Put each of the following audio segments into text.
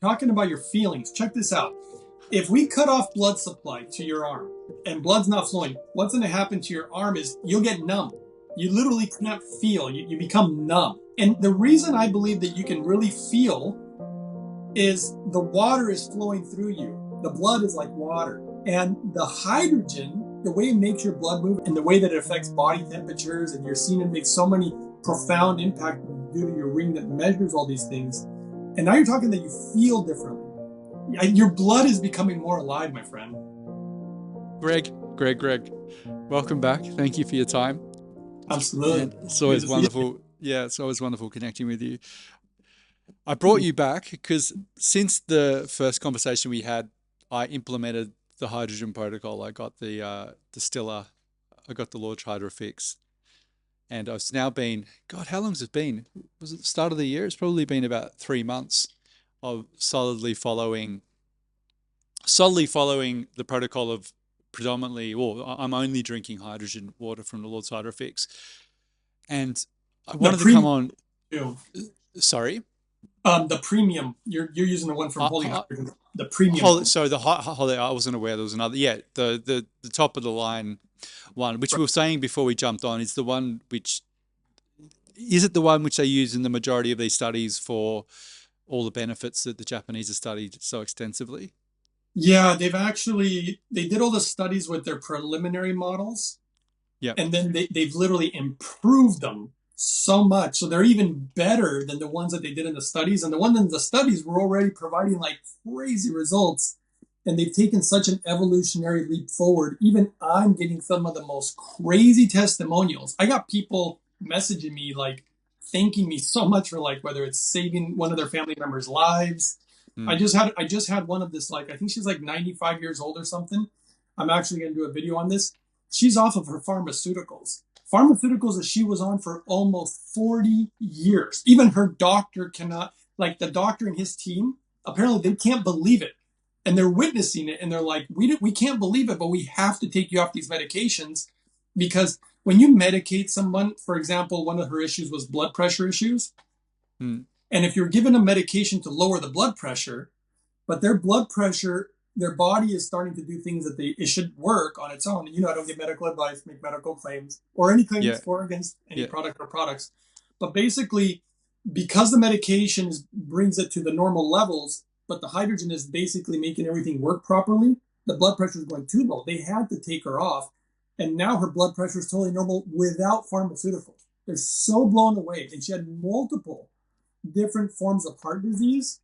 talking about your feelings, check this out. If we cut off blood supply to your arm and blood's not flowing, what's going to happen to your arm is you'll get numb. You literally can't feel. You become numb. And the reason I believe that you can really feel is the water is flowing through you. The blood is like water. And the hydrogen, the way it makes your blood move and the way that it affects body temperatures, and you're seeing it make so many profound impact due to your ring that measures all these things. And now you're talking that you feel differently. Your blood is becoming more alive, my friend. Greg, welcome back. Thank you for your time. Absolutely. And it's Good always to see you. wonderful. Yeah, it's always wonderful connecting with you. I brought you back because since the first conversation we had, I implemented the hydrogen protocol. I got the distiller, I got the Launch Hydro fix, and I've now been, God, how long has it been? Was it the start of the year? It's probably been about 3 months of solidly following the protocol of predominantly, well, I'm only drinking hydrogen water from the Lord's Hydro fix. And I The wanted to come premium on, too. sorry. The premium. You're using the one from Uh, Holy uh, Hydrogen. The premium one. so the holiday, I wasn't aware there was another. Yeah, the top of the line one, which Right. we were saying before we jumped on, is the one which is it the one which they use in the majority of these studies for all the benefits that the Japanese have studied so extensively? Yeah, they did all the studies with their preliminary models, Yep. and then they've literally improved them so much. So they're even better than the ones that they did in the studies. And the ones in the studies were already providing like crazy results. And they've taken such an evolutionary leap forward. Even I'm getting some of the most crazy testimonials. I got people messaging me like thanking me so much for like whether it's saving one of their family members' lives. Mm. I just had one of this, like I think she's like 95 years old or something. I'm actually going to do a video on this. She's off of her pharmaceuticals that she was on for almost 40 years. Even her doctor cannot, like the doctor and his team, apparently they can't believe it. And they're witnessing it and they're like, we can't believe it, but we have to take you off these medications because when you medicate someone, for example, one of her issues was blood pressure issues. Mm. And if you're given a medication to lower the blood pressure, but their blood pressure, their body is starting to do things that it should work on its own. You know, I don't give medical advice, make medical claims, or any claims Yeah. for or against any Yeah. product or products. But basically, because the medication brings it to the normal levels, but the hydrogen is basically making everything work properly, the blood pressure is going too low. They had to take her off. And now her blood pressure is totally normal without pharmaceuticals. They're so blown away. And she had multiple different forms of heart disease,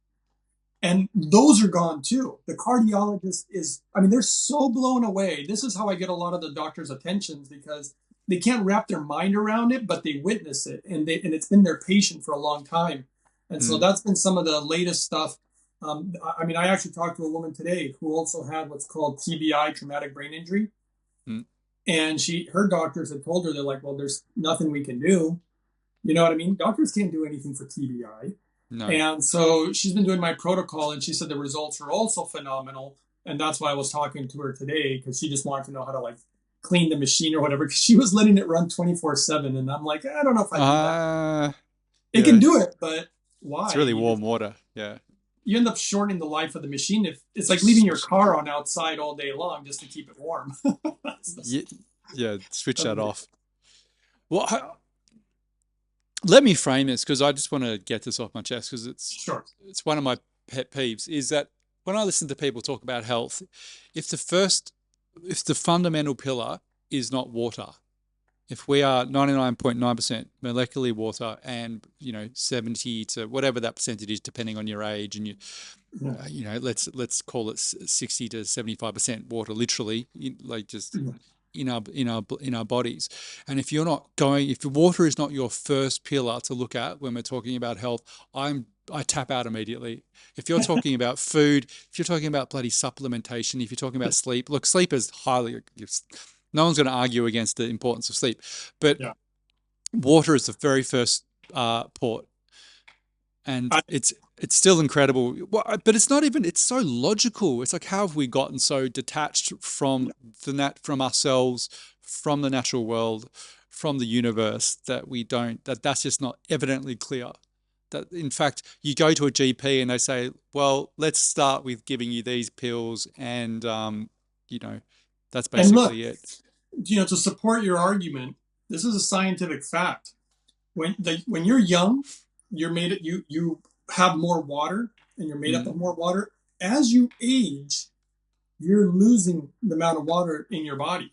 and those are gone too. The cardiologist is, I mean, they're so blown away. This is how I get a lot of the doctors' attentions because they can't wrap their mind around it, but they witness it, and it's been their patient for a long time. And so Mm. that's been some of the latest stuff. I mean, I actually talked to a woman today who also had what's called TBI, traumatic brain injury, Mm. and her doctors had told her, they're like, well, there's nothing we can do. You know what I mean? Doctors can't do anything for TBI. No. And so she's been doing my protocol, and she said the results are also phenomenal. And that's why I was talking to her today because she just wanted to know how to like clean the machine or whatever because she was letting it run 24/7. And I'm like, I don't know if I do that. Uh, It yeah. can do it, but It's why? really warm water. Yeah. You end up shortening the life of the machine if it's like leaving your car on outside all day long just to keep it warm. Yeah. Yeah. Switch That's that off. Well, let me frame this because I just want to get this off my chest because sure. it's one of my pet peeves is that when I listen to people talk about health, if if the fundamental pillar is not water, if we are 99.9% molecularly water and 70 to whatever that percentage is depending on your age and Yeah. let's call it 60 to 75% water literally like just in our bodies. And if water is not your first pillar to look at when we're talking about health, I tap out immediately. If you're talking about food, if you're talking about bloody supplementation, if you're talking about sleep, look, sleep is no one's going to argue against the importance of sleep, but Yeah. water is the very first port, and I, it's still incredible. But it's not even. It's so logical. It's like how have we gotten so detached from from ourselves, from the natural world, from the universe that we don't that's just not evidently clear. That in fact, you go to a GP and they say, "Well, let's start with giving you these pills," and you know, that's And look, basically it. to support your argument, this is a scientific fact. When you're young, you have more water, and you're made up of Mm. more water. As you age, you're losing the amount of water in your body.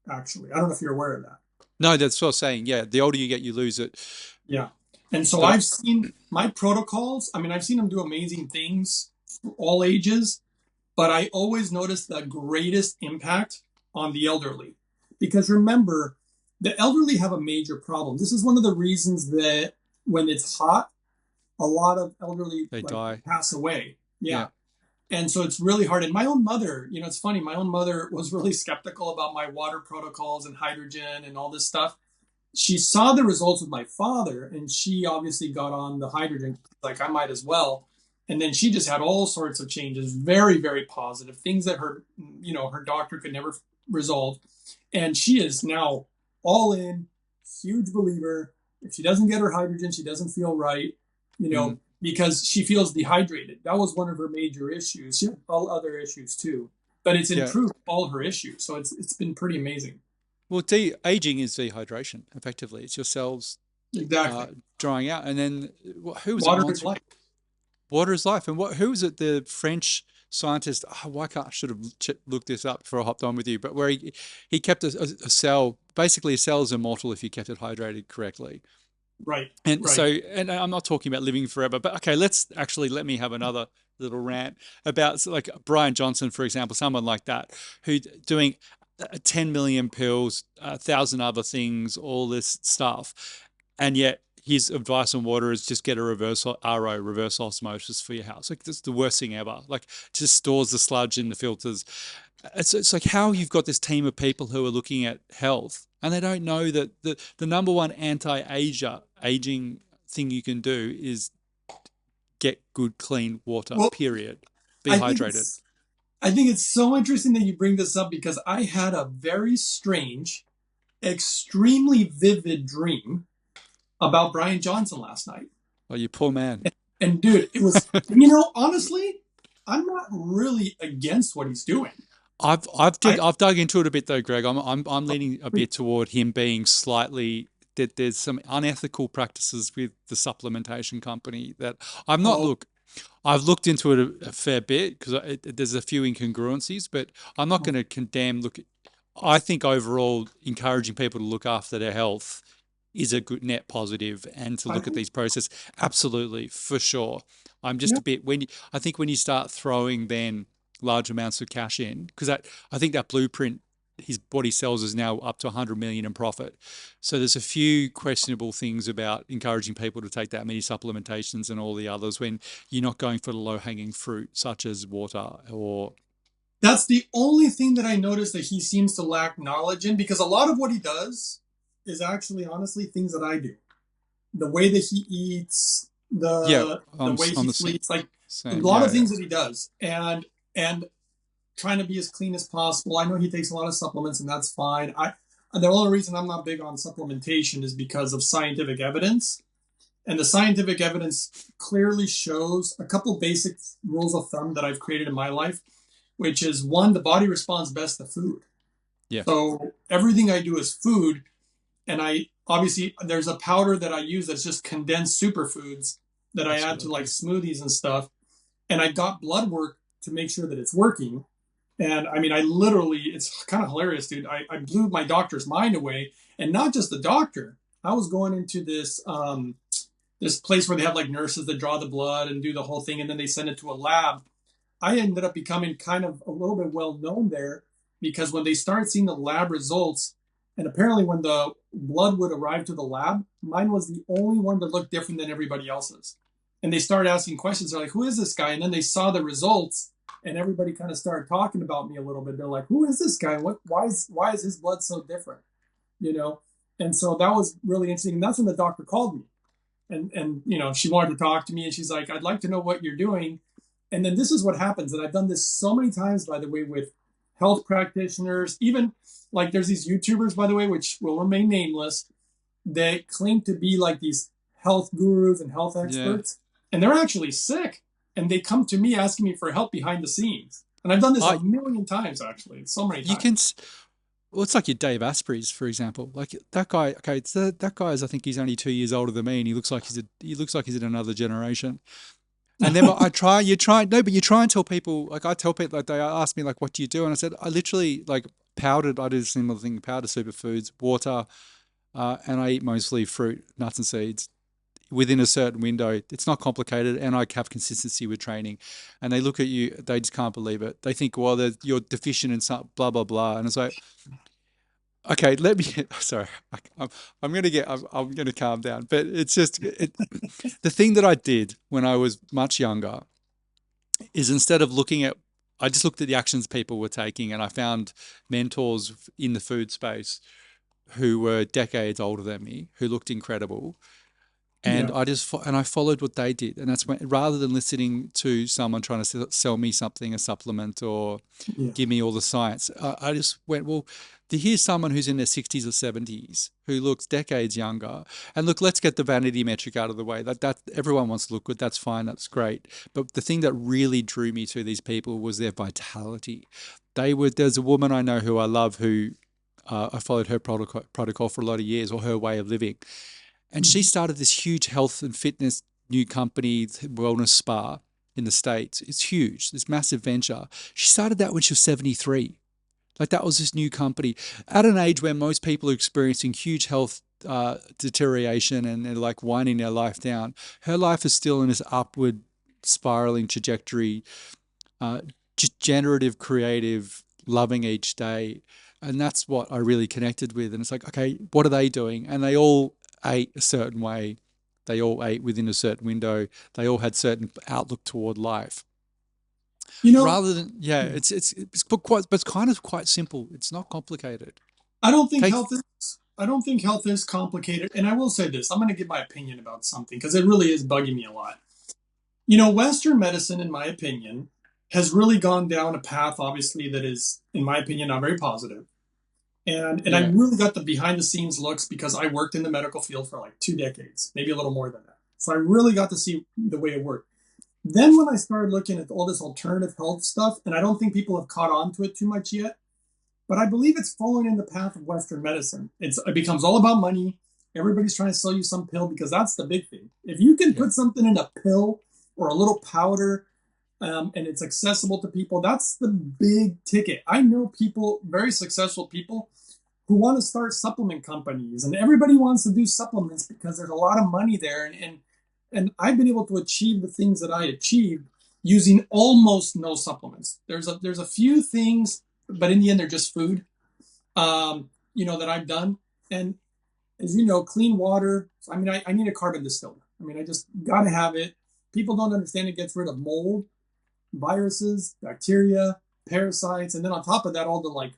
Actually, I don't know if you're aware of that. No, that's what I'm saying. Yeah, the older you get, you lose it. Yeah. And so But I've seen my protocols. I mean, I've seen them do amazing things for all ages, but I always notice the greatest impact on the elderly. Because remember, the elderly have a major problem. This is one of the reasons that when it's hot, a lot of elderly they like die. pass away. Yeah. Yeah. And so it's really hard. And my own mother, it's funny, my own mother was really skeptical about my water protocols and hydrogen and all this stuff. She saw the results with my father, and she obviously got on the hydrogen, like I might as well. And then she just had all sorts of changes, very, very positive things that her doctor could never resolve. And she is now all in, huge believer. If she doesn't get her hydrogen, she doesn't feel right, Mm. because she feels dehydrated. That was one of her major issues. She had all other issues too, but it's Yeah. improved all her issues. So it's been pretty amazing. Well, aging is dehydration. Effectively, it's your cells Exactly. drying out. And then who was it? Water is life. Water is life. And who was it? The French scientist. Oh, why can't I should have looked this up before I hopped on with you. But where he kept a cell. Basically, a cell is immortal if you kept it hydrated correctly. Right. And so, Right. and I'm not talking about living forever, but okay, let me have another little rant about like Brian Johnson, for example, someone like that who doing 10 million pills, 1,000 other things, all this stuff. And yet his advice on water is just get a reverse RO, reverse osmosis for your house. Like that's the worst thing ever. Like just stores the sludge in the filters. It's like how you've got this team of people who are looking at health and they don't know that the number one aging thing you can do is get good, clean water, Well, period. Be I think hydrated. it's I think it's so interesting that you bring this up because I had a very strange, extremely vivid dream about Brian Johnson last night. Oh, you poor man. And dude, it was, honestly, I'm not really against what he's doing. I I've dug into it a bit though, Greg. I'm leaning a bit toward him being slightly that there's some unethical practices with the supplementation company that I'm not oh look. I've looked into it a fair bit because there's a few incongruencies, but I'm not going to condemn. Look, I think overall encouraging people to look after their health is a good net positive, and to I look at think these processes, absolutely for sure. I'm just yeah, a bit I think when you start throwing then large amounts of cash in, because that I think that blueprint what he sells is now up to 100 million in profit. So there's a few questionable things about encouraging people to take that many supplementations and all the others when you're not going for the low hanging fruit such as water or that's the only thing that I noticed that he seems to lack knowledge in because a lot of what he does is actually honestly things that I do. The way that he eats, yeah, the way I'm he the same. sleeps, like a Same. lot of Yeah, yeah. things that he does, and trying to be as clean as possible. I know he takes a lot of supplements, and that's fine. The only reason I'm not big on supplementation is because of scientific evidence, and the scientific evidence clearly shows a couple basic rules of thumb that I've created in my life, which is one, the body responds best to food. Yeah. So everything I do is food, and I obviously there's a powder that I use that's just condensed superfoods that I add to like Absolutely. smoothies and stuff. And I got blood work to make sure that it's working. And I mean, I literally, it's kind of hilarious, dude. I blew my doctor's mind away, and not just the doctor. I was going into this place where they have like nurses that draw the blood and do the whole thing, and then they send it to a lab. I ended up becoming kind of a little bit well known there because when they started seeing the lab results, and apparently when the blood would arrive to the lab, mine was the only one that looked different than everybody else's. And they started asking questions. They're like, "Who is this guy?" And then they saw the results, and everybody kind of started talking about me a little bit. They're like, "Who is this guy? What? Why is his blood so different?" You know. And so that was really interesting. And that's when the doctor called me, and she wanted to talk to me, and she's like, "I'd like to know what you're doing." And then this is what happens, and I've done this so many times, by the way, with health practitioners, even like there's these YouTubers, by the way, which will remain nameless. They claim to be like these health gurus and health Yeah. experts, and they're actually sick, and they come to me asking me for help behind the scenes. And I've done this a I million times, actually, so many you times. can well, it's like your Dave Asprey's, for example. Like that guy. Okay, that guy is. I think he's only 2 years older than me, and he looks like he's in another generation. And then I try, you try, no, but you try and tell people, like I tell people, like they ask me, like, what do you do? And I said, I literally like powdered, I do a similar thing, powder superfoods, water, and I eat mostly fruit, nuts and seeds within a certain window. It's not complicated, and I have consistency with training. And they look at you, they just can't believe it. They think, well, you're deficient in some blah, blah, blah. And it's like, okay, let me, sorry, I'm going to I'm going to calm down. But it's just, the thing that I did when I was much younger is instead of looking at, I just looked at the actions people were taking, and I found mentors in the food space who were decades older than me, who looked incredible. And Yeah, I followed what they did. And that's when, rather than listening to someone trying to sell me something, a supplement, or yeah. give me all the science, I just went, well, here's someone who's in their 60s or 70s who looks decades younger. And look, let's get the vanity metric out of the way. That everyone wants to look good. That's fine. That's great. But the thing that really drew me to these people was their vitality. There's a woman I know who I love who I followed her protocol for a lot of years, or her way of living. And she started this huge health and fitness new company, wellness spa in the States. It's huge, this massive venture. She started that when she was 73. Like that was this new company at an age where most people are experiencing huge health deterioration, and they're like winding their life down. Her life is still in this upward spiraling trajectory, uh, just generative, creative, loving each day. And that's what I really connected with. And it's like, okay, what are they doing? And they all ate a certain way. They all ate within a certain window. They all had certain outlook toward life. You know, Rather than, yeah, but it's kind of quite simple. It's not complicated. I don't think Take, health is. I don't think health is complicated. And I will say this: I'm going to give my opinion about something because it really is bugging me a lot. Western medicine, in my opinion, has really gone down a path, obviously, that is, in my opinion, not very positive. And I yeah, really got the behind the scenes looks because I worked in the medical field for like 2 decades, maybe a little more than that. So I really got to see the way it worked. Then when I started looking at all this alternative health stuff, and I don't think people have caught on to it too much yet, but I believe it's following in the path of Western medicine. It becomes all about money. Everybody's trying to sell you some pill because that's the big thing. If you can yeah. put something in a pill or a little powder, and it's accessible to people, that's the big ticket. I know people, very successful people, who want to start supplement companies, and everybody wants to do supplements because there's a lot of money there. And I've been able to achieve the things that I achieved using almost no supplements. There's a few things, but in the end, they're just food. That I've done. And as you know, clean water. I mean, I need a carbon distiller. I mean, I just got to have it. People don't understand it gets rid of mold, viruses, bacteria, parasites, and then on top of that, all the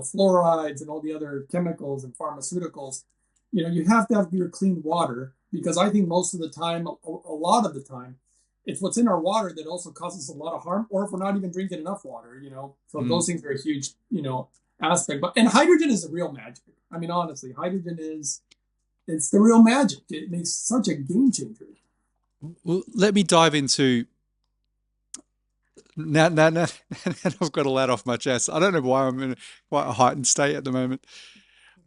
fluorides and all the other chemicals and pharmaceuticals. You have to have your clean water because I think most of the time, a lot of the time, it's what's in our water that also causes a lot of harm, or if we're not even drinking enough water. So Mm. those things are a huge, aspect. And hydrogen is the real magic. I mean, honestly, hydrogen it's the real magic. It makes such a game changer. Well, let me dive into now, I've got a lot off my chest. I don't know why I'm in quite a heightened state at the moment.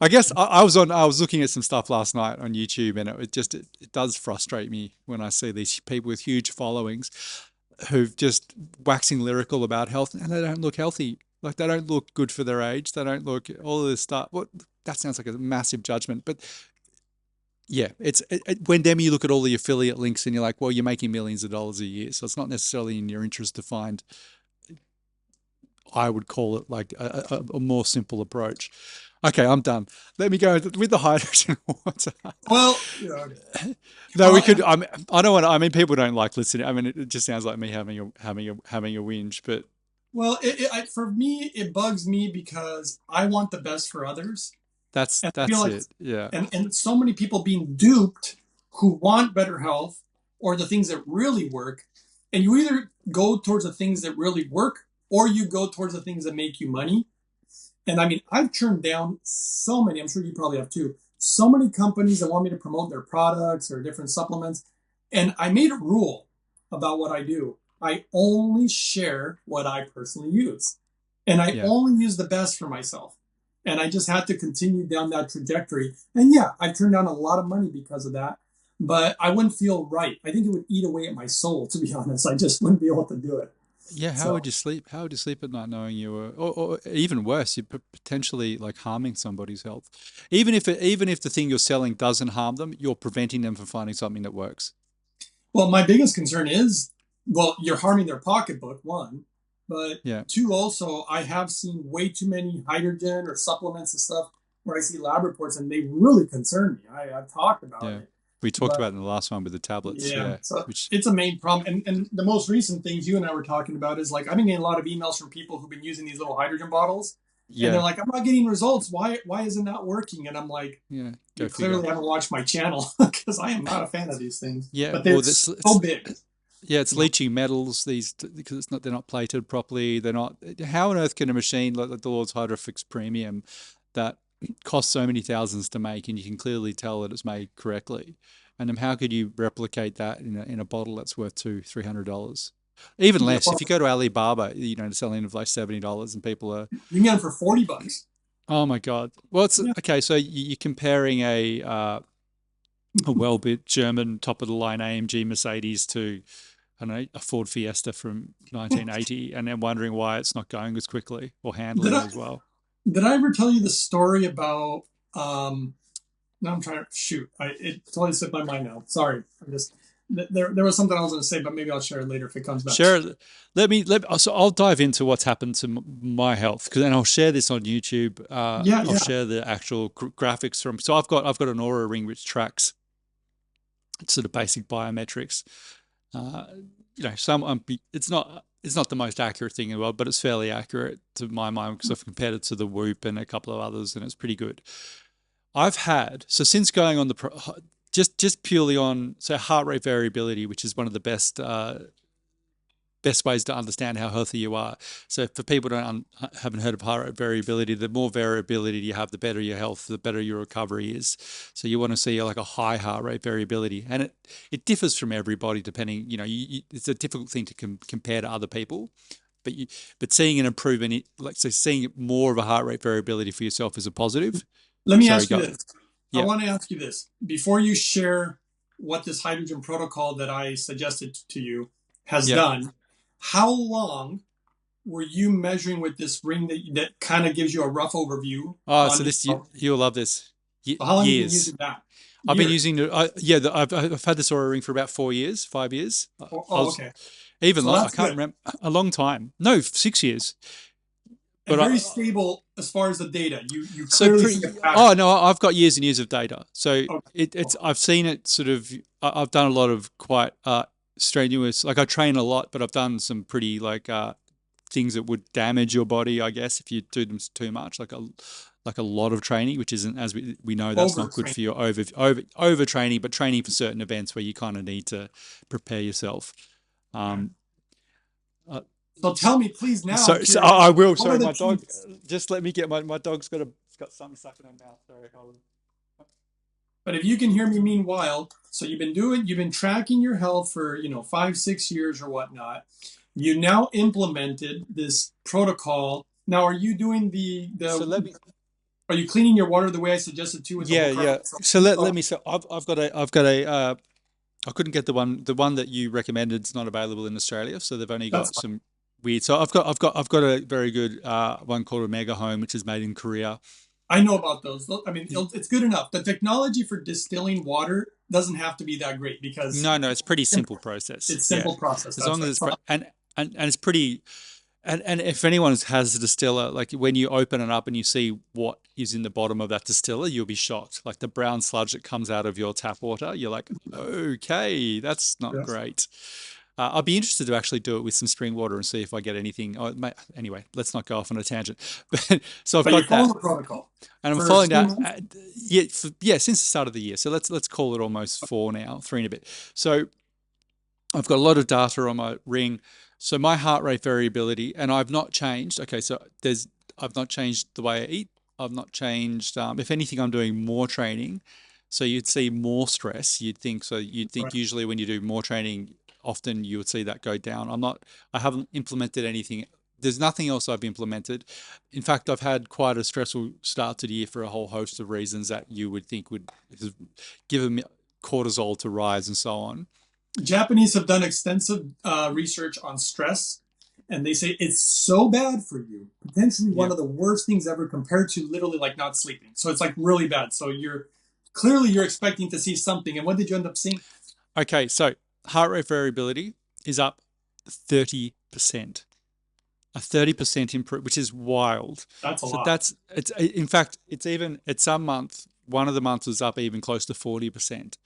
I guess I was looking at some stuff last night on YouTube, and it does frustrate me when I see these people with huge followings who've just waxing lyrical about health, and they don't look healthy. Like they don't look good for their age. They don't look all of this stuff. What That sounds like a massive judgment, but yeah, when then you look at all the affiliate links and you're like, well, you're making millions of dollars a year, so it's not necessarily in your interest to find. I would call it like a more simple approach. Okay, I'm done. Let me go with the hydrogen water. Well, No, we well, could. I don't want. I mean, people don't like listening. I mean, it just sounds like me having a whinge. But for me, it bugs me because I want the best for others. And I feel that's like, it. Yeah. and so many people being duped who want better health or the things that really work. And you either go towards the things that really work or you go towards the things that make you money. And I mean, I've turned down so many, I'm sure you probably have too, so many companies that want me to promote their products or different supplements. And I made a rule about what I do. I only share what I personally use. And I Yeah. only use the best for myself. And I just had to continue down that trajectory. And yeah, I turned down a lot of money because of that. But I wouldn't feel right. I think it would eat away at my soul, to be honest. I just wouldn't be able to do it. Yeah, how would So, you sleep? How would you sleep at night knowing you were, or even worse, you're potentially like harming somebody's health. Even if the thing you're selling doesn't harm them, you're preventing them from finding something that works. well, my biggest concern is, well, you're harming their pocketbook, one, but Yeah, two, also, I have seen way too many hydrogen or supplements and stuff where I see lab reports and they really concern me. I've talked about yeah. it, We talked but about it in the last one with the tablets. yeah, Yeah, so which it's a main problem. And the most recent things you and I were talking about is like I've been getting a lot of emails from people who've been using these little hydrogen bottles, and they're yeah, like, "I'm not getting results. Why isn't that working?" And I'm like, yeah. Go "You figure. clearly haven't watched my channel because I am not a fan of these things." Yeah, But they're well, so big. yeah, it's You know, leaching metals. These because it's not they're not plated properly. They're not. How on earth can a machine like the Lord's Hydrofix Premium that costs so many thousands to make, and you can clearly tell that it's made correctly, and then how could you replicate that in a bottle that's worth $200-300? Even yeah, less. If well, you go to Alibaba, selling it for like $70, and people are, you can get them for $40. oh my God. Well, it's Yeah, okay. So you're comparing a well-built German top-of-the-line AMG Mercedes to, I don't know, a Ford Fiesta from 1980, and then wondering why it's not going as quickly or did handling I as well. did I ever tell you the story about? Now I'm trying to shoot. It totally slipped my mind now. Sorry, I'm just there was something I was going to say, but maybe I'll share it later if it comes back. Share it. So I'll dive into what's happened to my health because then I'll share this on YouTube. Yeah, I'll yeah. share the actual graphics from. So I've got an Aura ring which tracks sort of basic biometrics. Uh, it's not the most accurate thing in the world, but it's fairly accurate to my mind because I've compared it to the Whoop and a couple of others, and it's pretty good. I've had so since going on just purely on heart rate variability, which is one of the best ways to understand how healthy you are. So for people who haven't heard of heart rate variability, the more variability you have, the better your health, the better your recovery is. So you want to see like a high heart rate variability, and it differs from everybody depending. It's a difficult thing to compare to other people, but seeing an improvement, seeing more of a heart rate variability for yourself is a positive. Let me Sorry, ask you go. this. I Yeah, want to ask you this before you share what this hydrogen protocol that I suggested to you has yeah. done. How long were you measuring with this ring that kind of gives you a rough overview Oh, on? so you'll love this. So how long have you been Years. using that? I've been Years. using it. I've had this Aura ring for about 4 years, 5 years. I Oh, was okay. even So long. I that's can't good. remember a long time. No, 6 years. And But very stable as far as the data. You so clearly see a pretty. pattern. Oh no, I've got years and years of data. So Okay. it's I've seen it sort of. I've done a lot of quite strenuous. Like I train a lot, but I've done some pretty things that would damage your body, I guess, if you do them too much, like a lot of training, which isn't, as we know, that's not good Overtraining. for your overtraining, but training for certain events where you kind of need to prepare yourself. Okay. Um, uh, So tell me, please, now I'm so curious. I will. What are Sorry, the my dog. keys? Just let me get my dog's got something stuck in her mouth. Sorry, hold on. But if you can hear me, meanwhile, so you've been tracking your health for 5, 6 years or whatnot. You now implemented this protocol. Now, are you doing So the? let me. Are you cleaning your water the way I suggested to with the Yeah, whole yeah. carbon? So Oh, let me. So I've got a. I couldn't get the one that you recommended is not available in Australia, so they've only that's got fine. some weird. So I've got a very good one called a Mega Home, which is made in Korea. I know about those. I mean, it's good enough. The technology for distilling water doesn't have to be that great because No, it's pretty simple process. it's Yeah, simple process. as That's long as right. it's and it's pretty. And if anyone has a distiller, like when you open it up and you see what is in the bottom of that distiller, you'll be shocked. Like the brown sludge that comes out of your tap water, you're like, okay, that's not Yes. great. I'd be interested to actually do it with some spring water and see if I get anything. Anyway, let's not go off on a tangent. But so I've But you're got following that, the protocol and I'm for following 2 that. months. Yeah, since the start of the year. So let's call it almost four now, three and a bit. So I've got a lot of data on my ring. So my heart rate variability, and I've not changed. Okay, so I've not changed the way I eat. I've not changed. If anything, I'm doing more training. So you'd see more stress. You'd think so. You'd think Right. usually when you do more training, often you would see that go down. I'm not. I haven't implemented anything. There's nothing else I've implemented. In fact, I've had quite a stressful start to the year for a whole host of reasons that you would think would give me cortisol to rise and so on. Japanese have done extensive research on stress, and they say it's so bad for you, potentially one Yeah. of the worst things ever, compared to literally like not sleeping. So it's like really bad. So you're clearly you're expecting to see something, and what did you end up seeing? Okay, so heart rate variability is up 30%. A 30% improve, which is wild. That's a So lot. that's it's in fact it's even at some month, one of the months was up even close to 40%.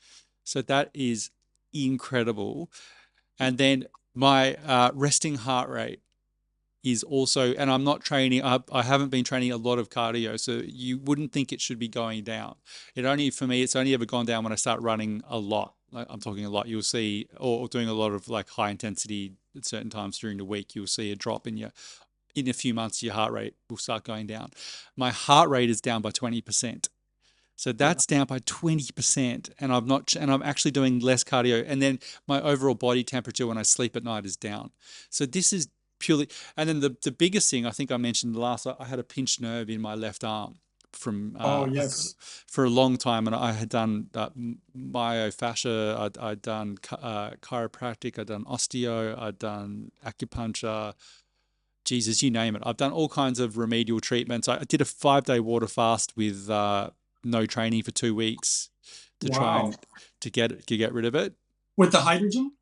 So that is incredible. And then my resting heart rate is also, and I'm not training, I haven't been training a lot of cardio, so you wouldn't think it should be going down. It only, for me, it's only ever gone down when I start running a lot. Like I'm talking a lot, you'll see, or doing a lot of like high intensity at certain times during the week, you'll see a drop in in a few months, your heart rate will start going down. My heart rate is down by 20%. So Yeah. that's down by 20%. And I'm actually doing less cardio. And then my overall body temperature when I sleep at night is down. So this is purely, and then the biggest thing I think I mentioned last, I had a pinched nerve in my left arm from Oh yes. for a long time, and I had done myofascia, I'd done chiropractic, I'd done osteo, I'd done acupuncture, Jesus, you name it. I've done all kinds of remedial treatments. I did a 5 day water fast with no training for 2 weeks to try Wow. and to get rid of it. With the hydrogen?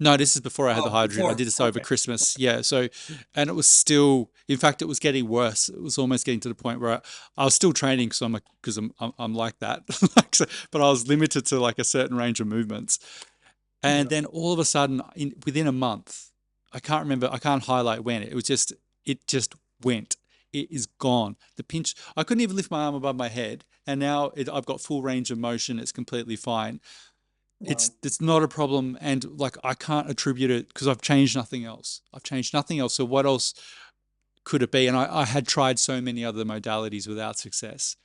No, this is before I had the Oh, hydrogen. I before. did this over Okay. Christmas. Yeah. So, and it was still, in fact, it was getting worse. It was almost getting to the point where I was still training because I'm like that. Like, so, but I was limited to like a certain range of movements. And Yeah. then all of a sudden, within a month, I can't remember, I can't highlight when, it just went. It is gone. The pinch, I couldn't even lift my arm above my head. And now I've got full range of motion. It's completely fine. Wow. It's not a problem. And like, I can't attribute it because I've changed nothing else. I've changed nothing else. So what else could it be? And I had tried so many other modalities without success.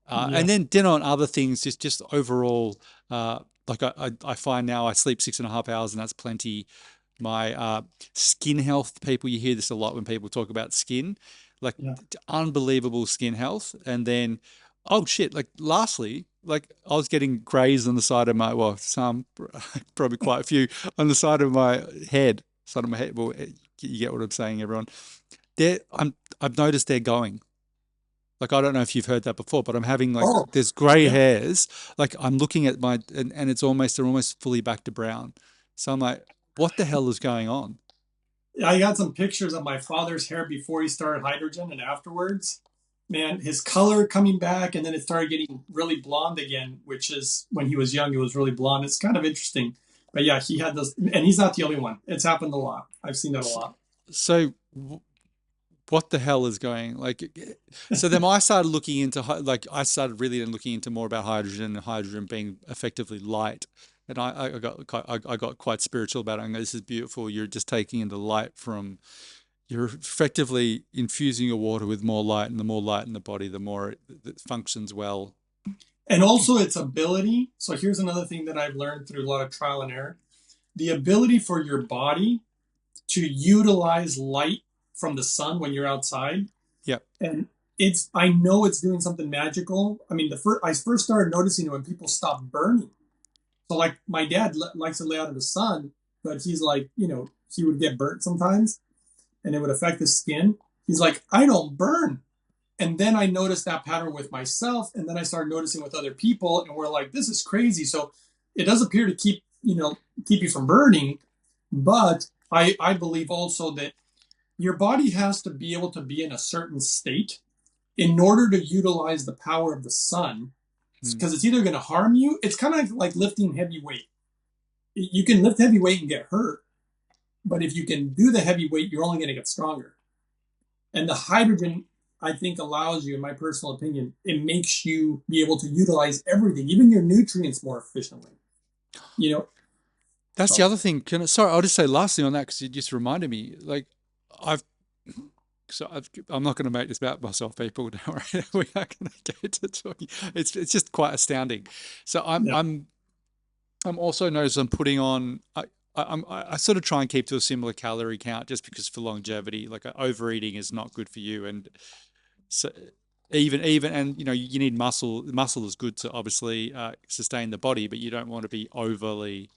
Yeah. And then on other things, just overall, like I find now I sleep 6.5 hours and that's plenty. My skin health, people, you hear this a lot when people talk about skin, like Yeah. unbelievable skin health. And then, oh shit, like lastly, like I was getting grays on the side of my, well, some, probably quite a few on the side of my head. Well, you get what I'm saying, everyone. I've noticed they're going. Like, I don't know if you've heard that before, but I'm having like, Oh, there's gray yeah. hairs. Like, I'm looking at and they're almost fully back to brown. So I'm like, what the hell is going on? I got some pictures of my father's hair before he started hydrogen and afterwards. Man, his color coming back, and then it started getting really blonde again, which is when he was young, it was really blonde. It's kind of interesting. But yeah, he had those, and he's not the only one. It's happened a lot. I've seen that a lot. So, what the hell is going like? So then I started looking into like I started really looking into more about hydrogen and hydrogen being effectively light. And I got quite spiritual about it. I go, this is beautiful. You're just taking in the light from, you're effectively infusing your water with more light, and the more light in the body, the more it functions well. And also its ability. So here's another thing that I've learned through a lot of trial and error: the ability for your body to utilize light from the sun when you're outside. Yeah. And I know it's doing something magical. I mean, I first started noticing it when people stopped burning. So like my dad likes to lay out in the sun, but he's like, he would get burnt sometimes and it would affect his skin. He's like, I don't burn. And then I noticed that pattern with myself, and then I started noticing with other people, and we're like, this is crazy. So it does appear to keep you from burning, but I believe also that your body has to be able to be in a certain state in order to utilize the power of the sun, Mm. because it's either going to harm you. It's kind of like lifting heavy weight. You can lift heavy weight and get hurt, but if you can do the heavy weight, you're only going to get stronger. And the hydrogen, I think, allows you, in my personal opinion, it makes you be able to utilize everything, even your nutrients, more efficiently. You know, That's the so other thing. Sorry, I'll just say lastly on that because you just reminded me. Like, I've So I'm not going to make this about myself, people. Don't worry. We are going to get to talking. It's just quite astounding. So Yeah. I'm also noticed I'm putting on. I sort of try and keep to a similar calorie count just because for longevity, like overeating is not good for you, and so even and you need muscle. Muscle is good to obviously sustain the body, but you don't want to be overly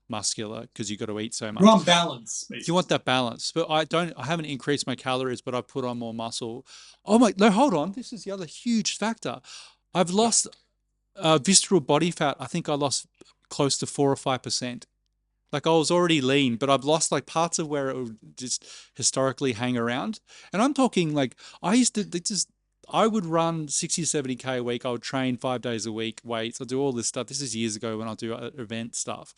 muscular because you've got to eat so You're much. on balance, You want basically. that balance, but I haven't increased my calories, but I've put on more muscle. Oh my, no, hold on. This is the other huge factor. I've Yeah. lost visceral body fat. I think I lost close to 4 or 5%. Like I was already lean, but I've lost like parts of where it would just historically hang around. And I'm talking like I used to just I would run 60 to 70K a week. I would train 5 days a week, weights. I do all this stuff. This is years ago when I do event stuff.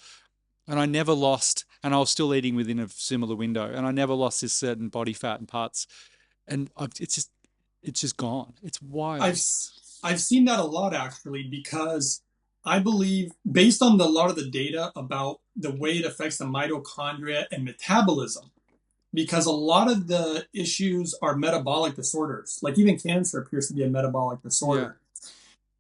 And I never lost, and I was still eating within a similar window, and I never lost this certain body fat and parts. And it's just gone. It's I've wild. I've seen that a lot actually because I believe based on a lot of the data about the way it affects the mitochondria and metabolism, because a lot of the issues are metabolic disorders. Like even cancer appears to be a metabolic Yeah. disorder.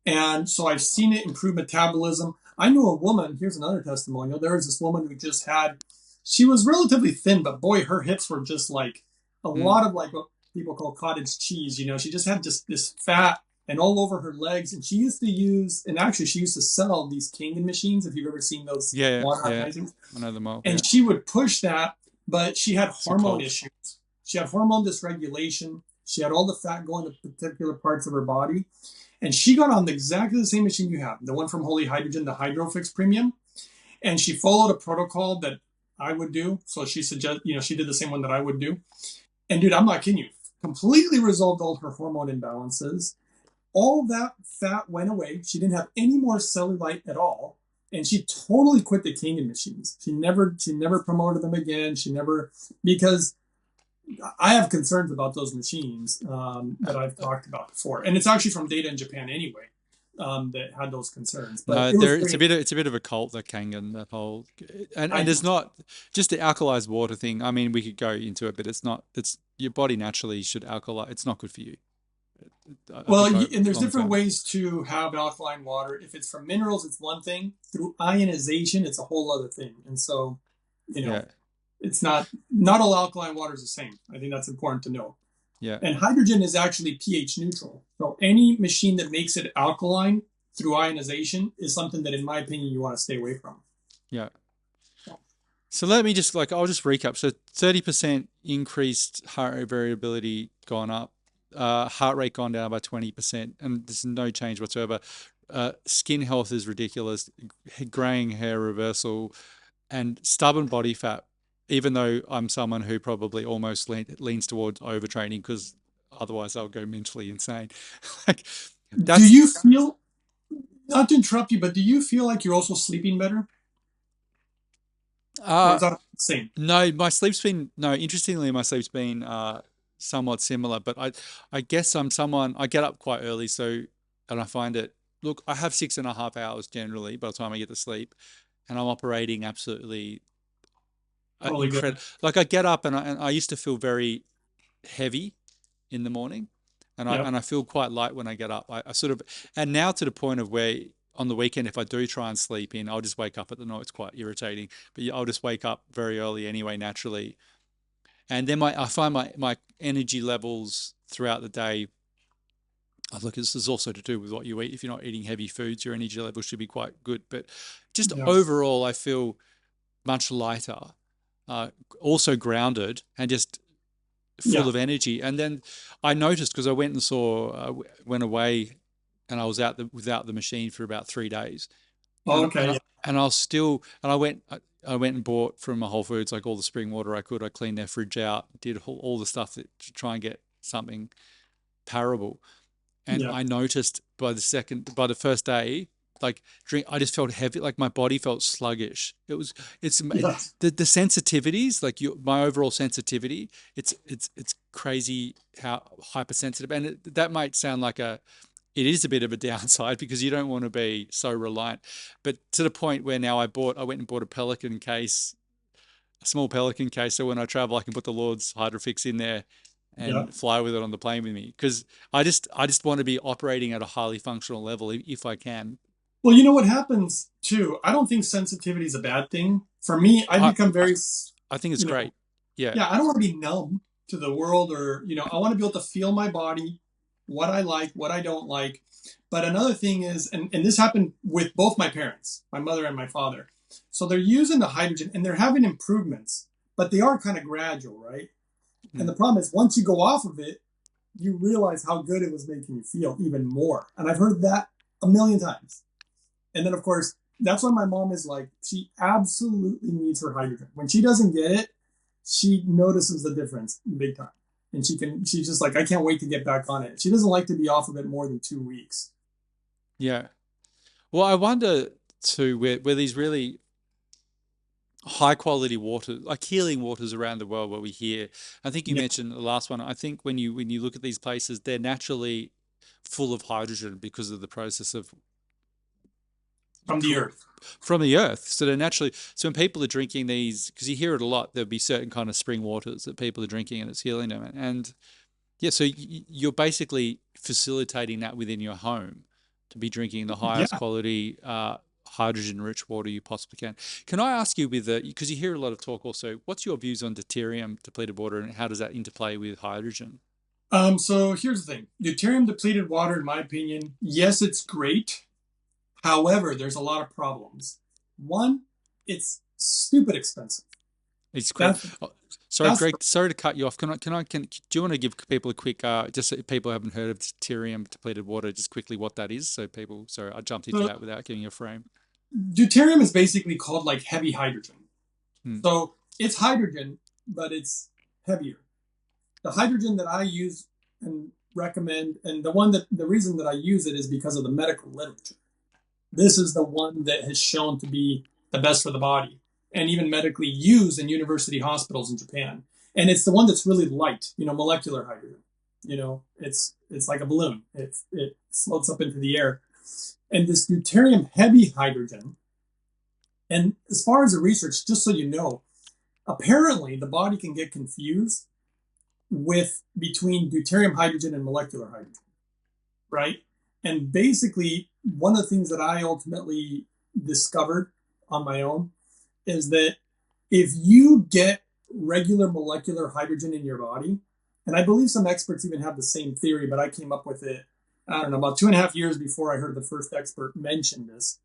And so I've seen it improve metabolism. I know a woman, here's another testimonial. There was this woman who just had, she was relatively thin, but boy, her hips were just like a Mm. lot of like what people call cottage cheese. She just had just this fat and all over her legs. And she used to use, and actually, she used to sell these Kangen machines, if you've ever seen those Yeah. Yeah. water Yeah. things. I know them all. Yeah. And she would push that, but she had It's a hormone cult. issues. She had hormone dysregulation. She had all the fat going to particular parts of her body. And she got on exactly the same machine you have, the one from Holy Hydrogen, the Hydrofix Premium. And she followed a protocol that I would do. So she suggested, she did the same one that I would do. And dude, I'm not kidding you, completely resolved all her hormone imbalances. All that fat went away. She didn't have any more cellulite at all. And she totally quit the Kangen machines. She never promoted them again. She never, because I have concerns about those machines that I've talked about before, and it's actually from data in Japan anyway that had those concerns. But No, it was there great. it's a bit of a cult, that Kangen, that whole, I and do. it's not just the alkalized water thing. I mean, we could go into it, but it's not. It's your body naturally should alkalize. It's not good for you. I Well, think and there's long different term. ways to have alkaline water. If it's from minerals, it's one thing. Through ionization, it's a whole other thing. And so, you Yeah, know, it's not all alkaline water is the same. I think that's important to know. yeah, And hydrogen is actually pH neutral. So any machine that makes it alkaline through ionization is something that, in my opinion, you want to stay away from. yeah. So let me just I'll just recap. So 30% increased heart rate variability gone up, heart rate gone down by 20%, and there's no change whatsoever. Skin health is ridiculous, graying hair reversal, and stubborn body fat. Even though I'm someone who probably almost leans towards overtraining because otherwise I'll go mentally insane. Like Do that's you feel, not to interrupt you, but do you feel like you're also sleeping better? Or uh is that the same? no, my sleep's been no, interestingly my sleep's been somewhat similar, but I guess I'm someone I get up quite early, so and I find it look, I have 6.5 hours generally by the time I get to sleep, and I'm operating absolutely Totally good. incredible. Like I get up and I used to feel very heavy in the morning, and I Yep. and I feel quite light when I get up. I sort of, and now to the point of where on the weekend if I do try and sleep in, I'll just wake up at the night. It's quite irritating, but yeah, I'll just wake up very early anyway naturally, and then I find my energy levels throughout the day. Look, this is also to do with what you eat. If you're not eating heavy foods, your energy levels should be quite good. But just Yep. overall, I feel much lighter, uh, also grounded, and just full Yeah. of energy. And then I noticed because I went and went away, and I was without the machine for about 3 days, Oh, okay. Yeah. and I was still, and I went and bought from a Whole Foods like all the spring water I could. I cleaned their fridge out, did all the stuff to try and get something parable. And Yeah. I noticed by the first day, like I just felt heavy, like my body felt sluggish. Yeah. The sensitivities, like my overall sensitivity, it's crazy how hypersensitive, and that might sound like it is a bit of a downside because you don't want to be so reliant, but to the point where now I went and bought a a small Pelican case, so when I travel, I can put the Lord's Hydrofix in there, Yeah. and fly with it on the plane with me because I just want to be operating at a highly functional level if I can. Well, you know what happens too? I don't think sensitivity is a bad thing. For me, I I become I, very, I think it's you know, great. Yeah. yeah, I don't want to be numb to the world or, I want to be able to feel my body, what I like, what I don't like. But another thing is, and this happened with both my parents, my mother and my father. So they're using the hydrogen and they're having improvements, but they are kind of gradual, right? And Mm. the problem is once you go off of it, you realize how good it was making you feel even more. And I've heard that a million times. And then, of course, that's why my mom is like, she absolutely needs her hydrogen. When she doesn't get it, she notices the difference big time. And she's just like, I can't wait to get back on it. She doesn't like to be off of it more than 2 weeks. Yeah. Well, I wonder too where these really high quality water, like healing waters around the world where we hear. I think you Yeah, mentioned the last one. I think when you look at these places, they're naturally full of hydrogen because of the process of from the earth. from the earth. So they're naturally, so when people are drinking these, because you hear it a lot, there'll be certain kind of spring waters that people are drinking and it's healing them. And yeah, so you're basically facilitating that within your home to be drinking the highest Yeah. quality hydrogen-rich water you possibly can. Can I ask you with the, because you hear a lot of talk also, what's your views on deuterium depleted water and how does that interplay with hydrogen? So here's the thing. Deuterium depleted water, in my opinion, yes, it's great. However, there's a lot of problems. One, it's stupid expensive. It's great. That's Oh, sorry, that's Greg. Sorry to cut you off. Do you want to give people a quick, just so people haven't heard of deuterium depleted water, just quickly what that is? So people, sorry, I jumped into so that without giving you a frame. deuterium is basically called like heavy hydrogen. Hmm. So it's hydrogen, but it's heavier. The hydrogen that I use and recommend, and the reason that I use it is because of the medical literature. This is the one that has shown to be the best for the body and even medically used in university hospitals in Japan. And it's the one that's really light, molecular hydrogen. It's like a balloon. It floats up into the air. And this deuterium heavy hydrogen, and as far as the research, just so you know, apparently the body can get confused with between deuterium hydrogen and molecular hydrogen, right? And basically, one of the things that I ultimately discovered on my own is that if you get regular molecular hydrogen in your body, and I believe some experts even have the same theory, but I came up with it, I don't know, about 2.5 years before I heard the first expert mention this,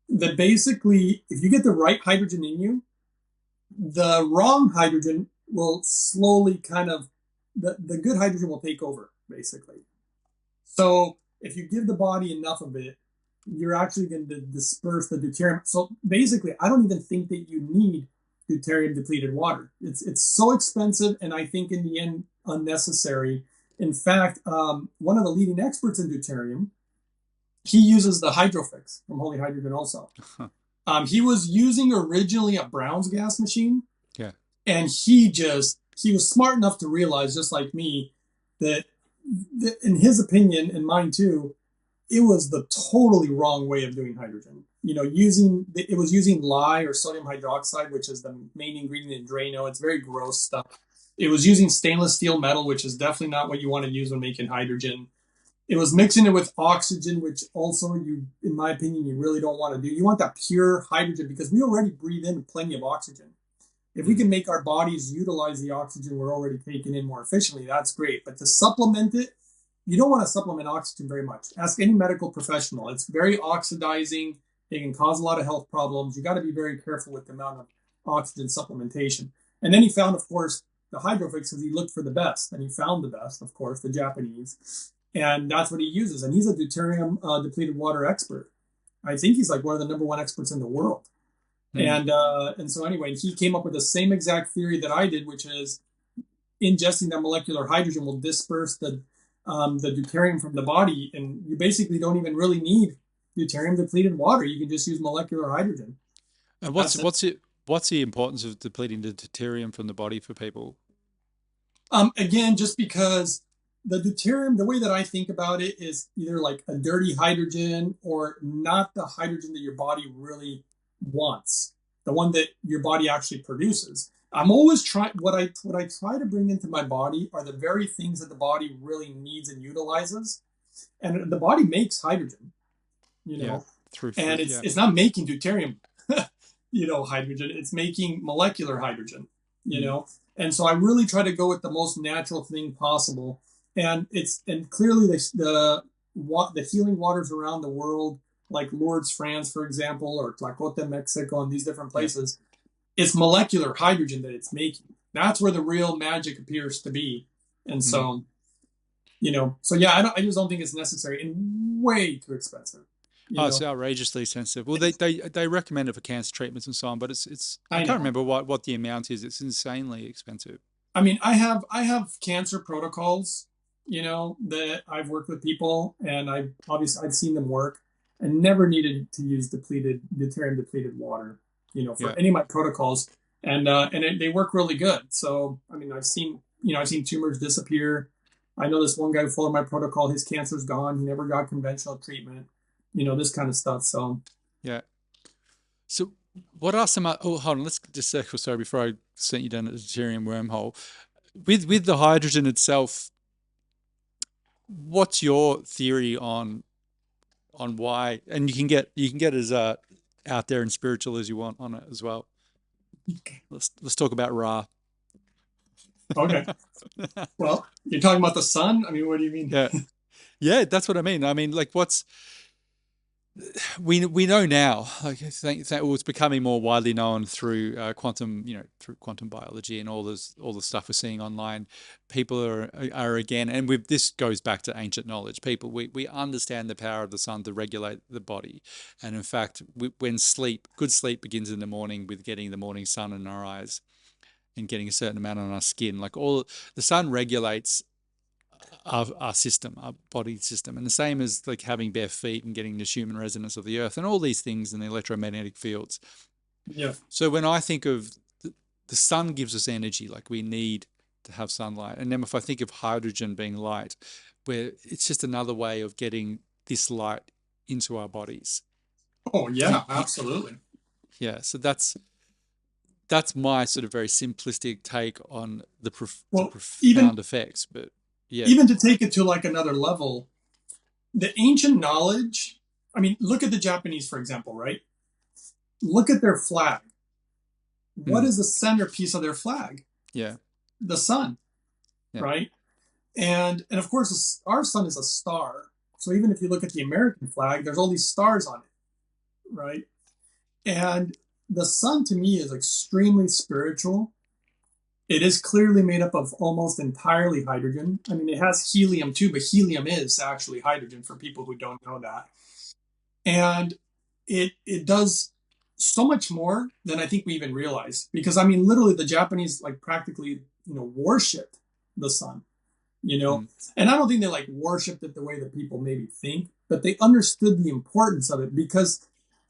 that basically, if you get the right hydrogen in you, the wrong hydrogen will slowly kind of, the good hydrogen will take over, basically. So if you give the body enough of it, you're actually going to disperse the deuterium. So basically, I don't even think that you need deuterium depleted water. It's so expensive, and I think in the end unnecessary. In fact, one of the leading experts in deuterium, he uses the hydrofix from Holy Hydrogen also. He was using originally a Brown's gas machine, Yeah. and he was smart enough to realize, just like me, that in his opinion and mine too, it was the totally wrong way of doing hydrogen. It was using lye or sodium hydroxide, which is the main ingredient in Drano. It's very gross stuff. It was using stainless steel metal, which is definitely not what you want to use when making hydrogen. It was mixing it with oxygen, which also in my opinion, you really don't want to do. You want that pure hydrogen because we already breathe in plenty of oxygen. If we Mm. can make our bodies utilize the oxygen we're already taking in more efficiently, that's great. But to supplement it, you don't want to supplement oxygen very much. Ask any medical professional. It's very oxidizing. It can cause a lot of health problems. You got to be very careful with the amount of oxygen supplementation. And then he found, of course, the hydrofix because he looked for the best. And he found the best, of course, the Japanese. And that's what he uses. And he's a deuterium depleted water expert. I think he's like one of the number one experts in the world. Mm. And so anyway, he came up with the same exact theory that I did, which is ingesting that molecular hydrogen will disperse the deuterium from the body, and you basically don't even really need deuterium depleted water. You can just use molecular hydrogen. And That's it. what's the importance of depleting the deuterium from the body for people? Again, just because the deuterium, the way that I think about it is either like a dirty hydrogen or not the hydrogen that your body really wants, the one that your body actually produces. I'm always trying what I try to bring into my body are the very things that the body really needs and utilizes. And the body makes hydrogen, you Yeah, know, through and food. it's Yeah. it's not making deuterium, hydrogen. It's making molecular hydrogen, you Mm. know. And so I really try to go with the most natural thing possible. And clearly the healing waters around the world, like Lourdes, France, for example, or Tlacote, Mexico, and these different Yeah. places, it's molecular hydrogen that it's making. That's where the real magic appears to be. And Mm. so, so yeah, I just don't think it's necessary and way too expensive. You Oh, it's know, outrageously expensive. Well, they recommend it for cancer treatments and so on, but it's I I can't know. remember what the amount is. It's insanely expensive. I mean, I have cancer protocols, that I've worked with people, and I've seen them work, and never needed to use deuterium depleted water, Yeah. for any of my protocols, and they work really good. So I mean, I've seen tumors disappear. I know this one guy who followed my protocol, his cancer's gone. He never got conventional treatment, this kind of stuff. So Yeah. So what are some oh, hold on, let's just circle, sorry, before I sent you down the deuterium wormhole. With the hydrogen itself, what's your theory on why? And you can get as out there and spiritual as you want on it as well. Let's talk about Ra. okay, well, you're talking about the sun. I mean, what do you mean? Yeah. Yeah, that's what I mean. I mean, like, what's we know now, like, it's becoming more widely known through quantum, through quantum biology and all the stuff we're seeing online. People are again, and with this goes back to ancient knowledge. People, we understand the power of the sun to regulate the body, and in fact, when good sleep begins in the morning with getting the morning sun in our eyes and getting a certain amount on our skin, like all the sun regulates our system, our body system. And the same as like having bare feet and getting the Schumann resonance of the earth and all these things in the electromagnetic fields. Yeah. So when I think of the sun gives us energy, like we need to have sunlight. And then if I think of hydrogen being light, where it's just another way of getting this light into our bodies. Oh You, yeah, you, absolutely. yeah, so that's my sort of very simplistic take on the Well, even profound effects. But yeah, even to take it to like another level, the ancient knowledge, I mean, look at the Japanese, for example, right? Look at their flag. What mm, is the centerpiece of their flag? yeah, The sun, yeah, right? And of course, our sun is a star. So even if you look at the American flag, there's all these stars on it, right? And the sun to me is extremely spiritual. It is clearly made up of almost entirely hydrogen. I mean, it has helium too, but helium is actually hydrogen for people who don't know that. And it does so much more than I think we even realize. Because I mean, literally, the Japanese like practically worshipped the sun. You know, mm, and I don't think they like worshipped it the way that people maybe think, but they understood the importance of it. Because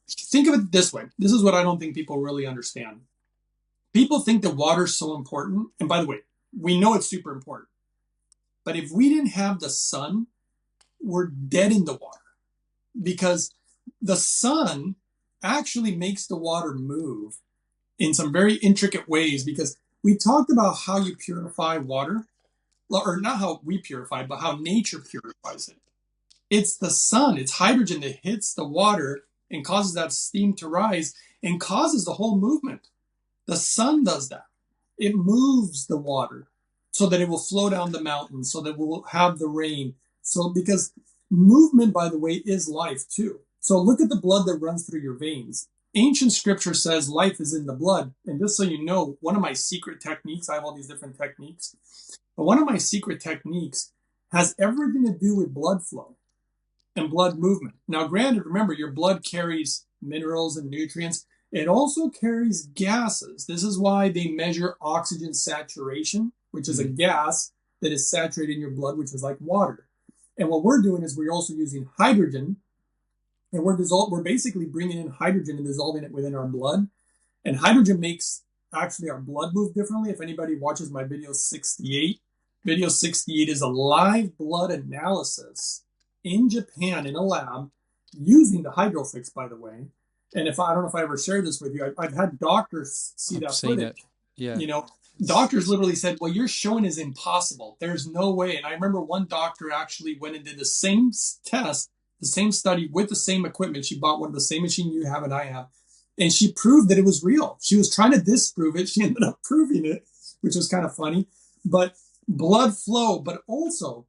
think of it this way: this is what I don't think people really understand. People think that water's so important, and by the way, we know it's super important. But if we didn't have the sun, we're dead in the water because the sun actually makes the water move in some very intricate ways. Because we talked about how you purify water, or not how we purify, but how nature purifies it. It's the sun, it's hydrogen that hits the water and causes that steam to rise and causes the whole movement. The sun does that. It moves the water so that it will flow down the mountain, so that we'll have the rain. So, because movement, by the way, is life too. So, look at the blood that runs through your veins. Ancient scripture says life is in the blood. And just so you know, one of my secret techniques, I have all these different techniques, but one of my secret techniques has everything to do with blood flow and blood movement. Now, granted, remember, your blood carries minerals and nutrients. It also carries gases. This is why they measure oxygen saturation, which is a mm. gas that is saturated in your blood, which is like water. And what we're doing is we're also using hydrogen, and we're basically bringing in hydrogen and dissolving it within our blood. And hydrogen makes actually our blood move differently. If anybody watches my video 68 is a live blood analysis in Japan in a lab using the hydrofix, by the way. And if I don't know if I ever shared this with you, I've had doctors see I've that seen it. footage. Yeah. You know, S- doctors s- literally said, "What you're showing is impossible. There's no way." And I remember one doctor actually went and did the same test, the same study with the same equipment. She bought one of the same machine you have and I have, and she proved that it was real. She was trying to disprove it. She ended up proving it, which was kind of funny. But blood flow, but also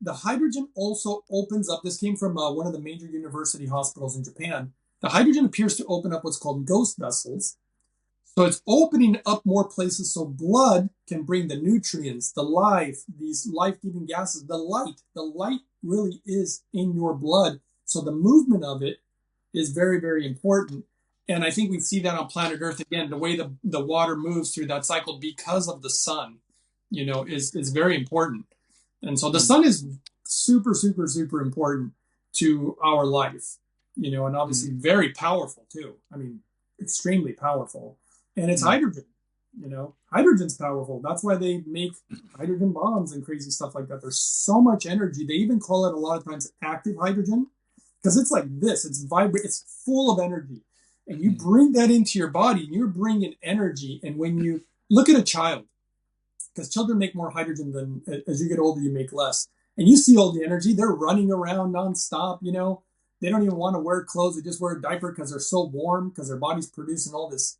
the hydrogen also opens up. This came from one of the major university hospitals in Japan. The hydrogen appears to open up what's called ghost vessels, so it's opening up more places so blood can bring the nutrients, the life, these life-giving gases, the light. The light really is in your blood. So the movement of it is very, very important. And I think we see that on planet Earth again, the way the water moves through that cycle because of the sun, is very important. And so the mm, sun is super, super, super important to our life, and mm, obviously very powerful too. I mean, extremely powerful. And it's mm, hydrogen, hydrogen's powerful. That's why they make hydrogen bombs and crazy stuff like that. There's so much energy. They even call it a lot of times active hydrogen because it's like this. It's vibrate. It's full of energy, and you mm, bring that into your body, and you're bringing energy. And when you look at a child, because children make more hydrogen than as you get older, you make less. And you see all the energy. They're running around nonstop. They don't even want to wear clothes. They just wear a diaper because they're so warm because their body's producing all this,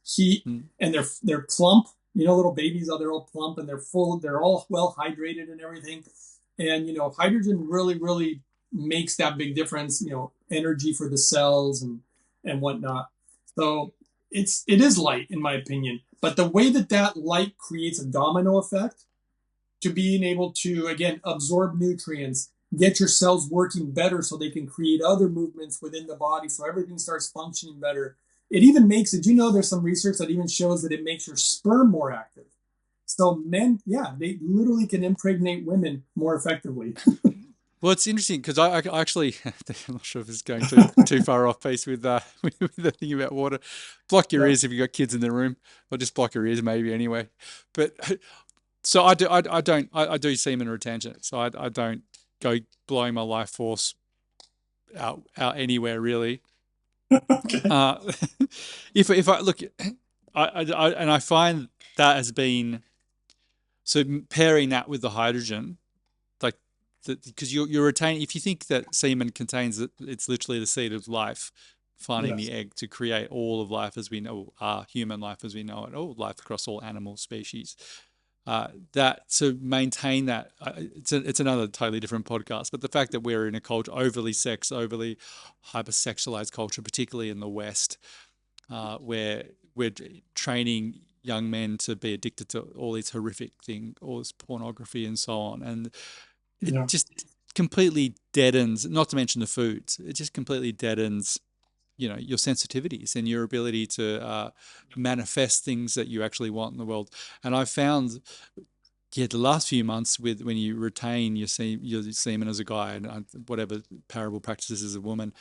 heat, mm, and they're plump. Little babies, they're all plump and they're full. They're all well hydrated and everything. And hydrogen really, really makes that big difference. Energy for the cells and whatnot. So it is light in my opinion, but the way that light creates a domino effect to being able to again absorb nutrients, get your cells working better so they can create other movements within the body so everything starts functioning better. It even makes it, there's some research that even shows that it makes your sperm more active. So men, yeah, they literally can impregnate women more effectively. Well, it's interesting because I actually, I'm not sure if it's going too far off piece with with the thing about water. Block your Yeah. ears if you've got kids in the room, or just block your ears maybe anyway. But so I do semen retention, so I don't go blowing my life force out anywhere really. Okay. Uh, if I look, and I find that has been so pairing that with the hydrogen like because you're retaining if you think that semen contains it's literally the seed of life finding Yes. the egg to create all of life as we know human life as we know it all life across all animal species that to maintain that it's another totally different podcast but the fact that we're in a culture overly hypersexualized culture particularly in the West where we're training young men to be addicted to all these horrific things, all this pornography and so on. And it Yeah. just completely deadens, not to mention the foods, it just completely deadens, your sensitivities and your ability to manifest things that you actually want in the world. And I found, yeah, the last few months with when you retain your semen as a guy and whatever parable practices as a woman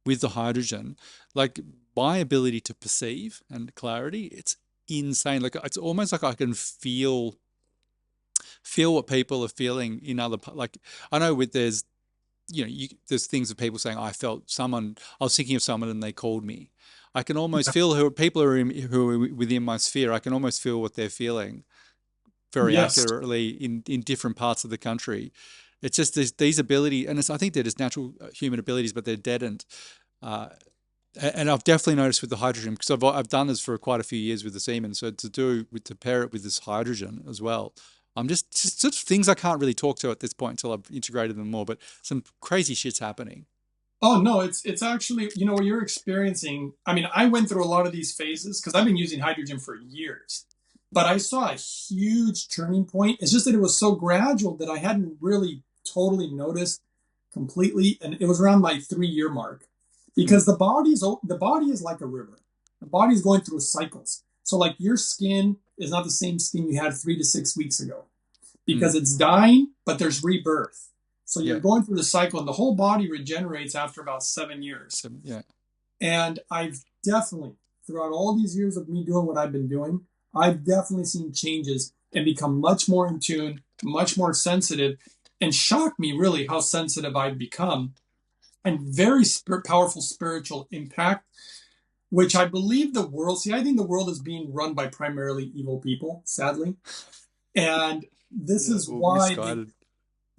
with the hydrogen, like my ability to perceive and clarity, it's insane. Like it's almost like I can feel what people are feeling in other like I know with there's things of people saying I was thinking of someone and they called me. I can almost Yeah. feel who are within my sphere. I can almost feel what they're feeling very Yes. accurately in different parts of the country. It's just these ability, and I think they're just natural human abilities, but they're deadened. Uh, and I've definitely noticed with the hydrogen because I've done this for quite a few years with the semen. So to pair it with this hydrogen as well, I'm just sort of things I can't really talk to at this point until I've integrated them more. But some crazy shit's happening. Oh no, it's actually, what you're experiencing. I mean, I went through a lot of these phases because I've been using hydrogen for years. But I saw a huge turning point. It's just that it was so gradual that I hadn't really totally noticed completely. And it was around my 3 year mark. Mm, Because the body is like a river. The body is going through cycles. So like your skin is not the same skin you had 3 to 6 weeks ago mm, because it's dying, but there's rebirth. So you're yeah. going through the cycle, and the whole body regenerates after about 7 years. So yeah. And I've definitely, throughout all these years of me doing what I've been doing, I've definitely seen changes and become much more in tune, much more sensitive, and shocked me really how sensitive I've become and very powerful spiritual impact. which I believe the world, see, I think the world is being run by primarily evil people, sadly. And this Yeah, is well, why misguided.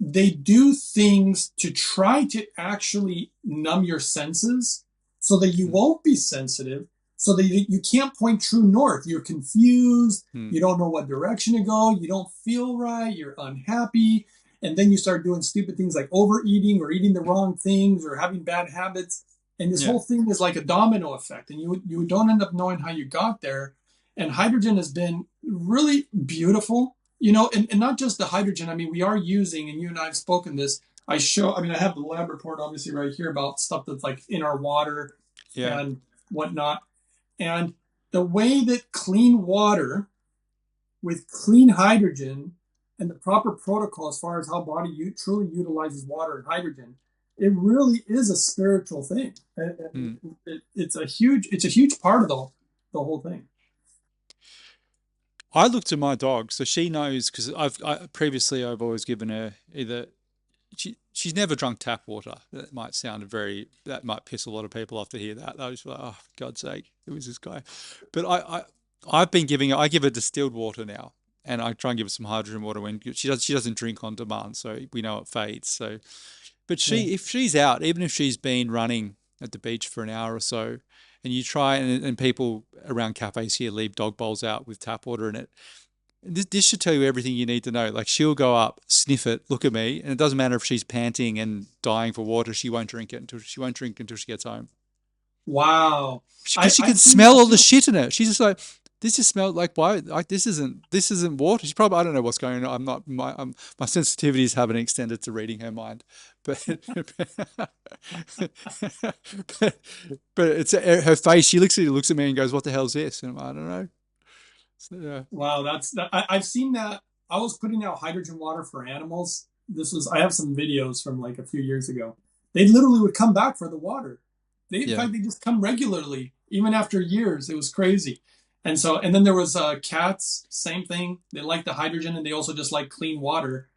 they do things to try to actually numb your senses so that you Mm, won't be sensitive, so that you can't point true north. You're confused. mm, You don't know what direction to go. You don't feel right. You're unhappy. And then you start doing stupid things like overeating or eating the wrong things or having bad habits. And this yeah, whole thing is like a domino effect. And you don't end up knowing how you got there. And hydrogen has been really beautiful, and not just the hydrogen. I mean, we are using, and you and I have spoken this. I mean, I have the lab report obviously right here about stuff that's like in our water yeah. and whatnot. And the way that clean water with clean hydrogen and the proper protocol as far as how truly utilizes water and hydrogen, it really is a spiritual thing. Mm. It's a huge part of the whole thing. I looked at my dog, so she knows because previously I've always given her either she's never drunk tap water. That might piss a lot of people off to hear that. I was like, oh, for God's sake, who is this guy? But I've been giving her, I give her distilled water now, and I try and give her some hydrogen water when she doesn't drink on demand, so we know it fades. So, but Yeah. if she's out, even if she's been running at the beach for an hour or so, and you try and people around cafes here leave dog bowls out with tap water in it, this should tell you everything you need to know. Like she'll go up, sniff it, look at me, and it doesn't matter if she's panting and dying for water. She won't drink until she gets home Wow. because she can I've seen smell that all the too. shit in it. She's just like, this just smells like why? Like this isn't water. She probably I don't know what's going on. I'm not my sensitivities haven't extended to reading her mind, but but, but it's her face. She looks at me and goes, "What the hell's this?" And I don't know. So, yeah, Wow, I've seen that. I was putting out hydrogen water for animals. I have some videos from like a few years ago. They literally would come back for the water. In yeah. fact, they just come regularly, even after years. It was crazy. And then there was cats, same thing. They like the hydrogen and they also just like clean water,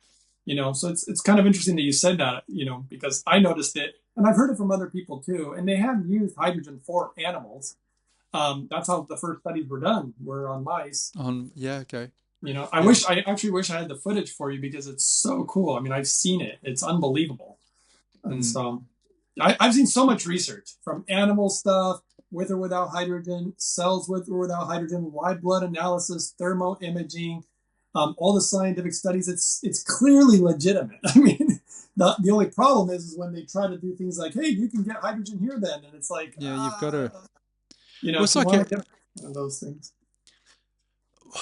So it's kind of interesting that you said that, because I noticed it and I've heard it from other people too. And they have used hydrogen for animals. That's how the first studies were done, were on mice. Yeah, okay, yeah. I actually wish I had the footage for you because it's so cool. I mean, I've seen it. It's unbelievable. And Mm. so I've seen so much research from animal stuff with or without hydrogen, cells with or without hydrogen, live blood analysis, thermo imaging, all the scientific studies. It's clearly legitimate. I mean, the only problem is when they try to do things like, hey, you can get hydrogen here then, and it's like, Yeah, you've got to. Well, if it's you like want to get one of those things.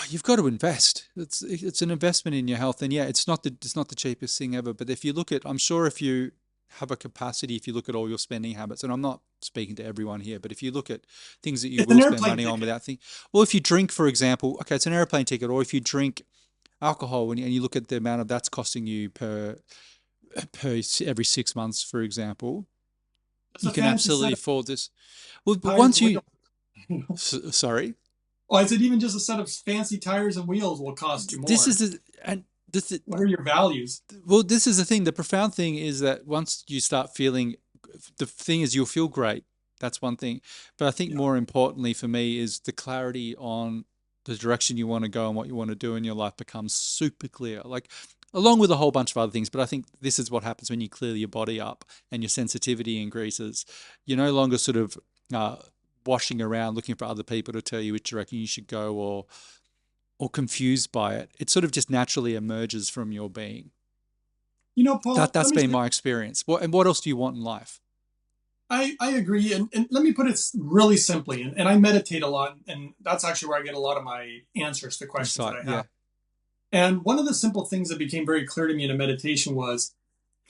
you've got to invest. It's an investment in your health, and yeah, it's not the cheapest thing ever. But if you look at, I'm sure if you have a capacity, if you look at all your spending habits, and I'm not speaking to everyone here, but if you look at things that you It's an will spend airplane money on ticket. without thinking, well, if you drink, for example, okay, it's an airplane ticket, or if you drink alcohol and you look at the amount of that's costing you every 6 months, for example, It's you a can fancy set absolutely of afford this. Well, but tires once and you, wheels. sorry. Oh, I said even just a set of fancy tires and wheels will cost you This is more. the and this What are your values? well, this is the thing. The profound thing is that once you start feeling, the thing is you'll feel great. That's one thing. But I think Yeah. more importantly for me is the clarity on the direction you want to go and what you want to do in your life becomes super clear. Like along with a whole bunch of other things, but I think this is what happens when you clear your body up and your sensitivity increases. You're no longer sort of uh, washing around looking for other people to tell you which direction you should go or confused by it. It sort of just naturally emerges from your being. Paul, let That's me been say, my experience. What else do you want in life? I agree. And let me put it really simply. And I meditate a lot. And that's actually where I get a lot of my answers to questions that Insight, I have. yeah. And one of the simple things that became very clear to me in a meditation was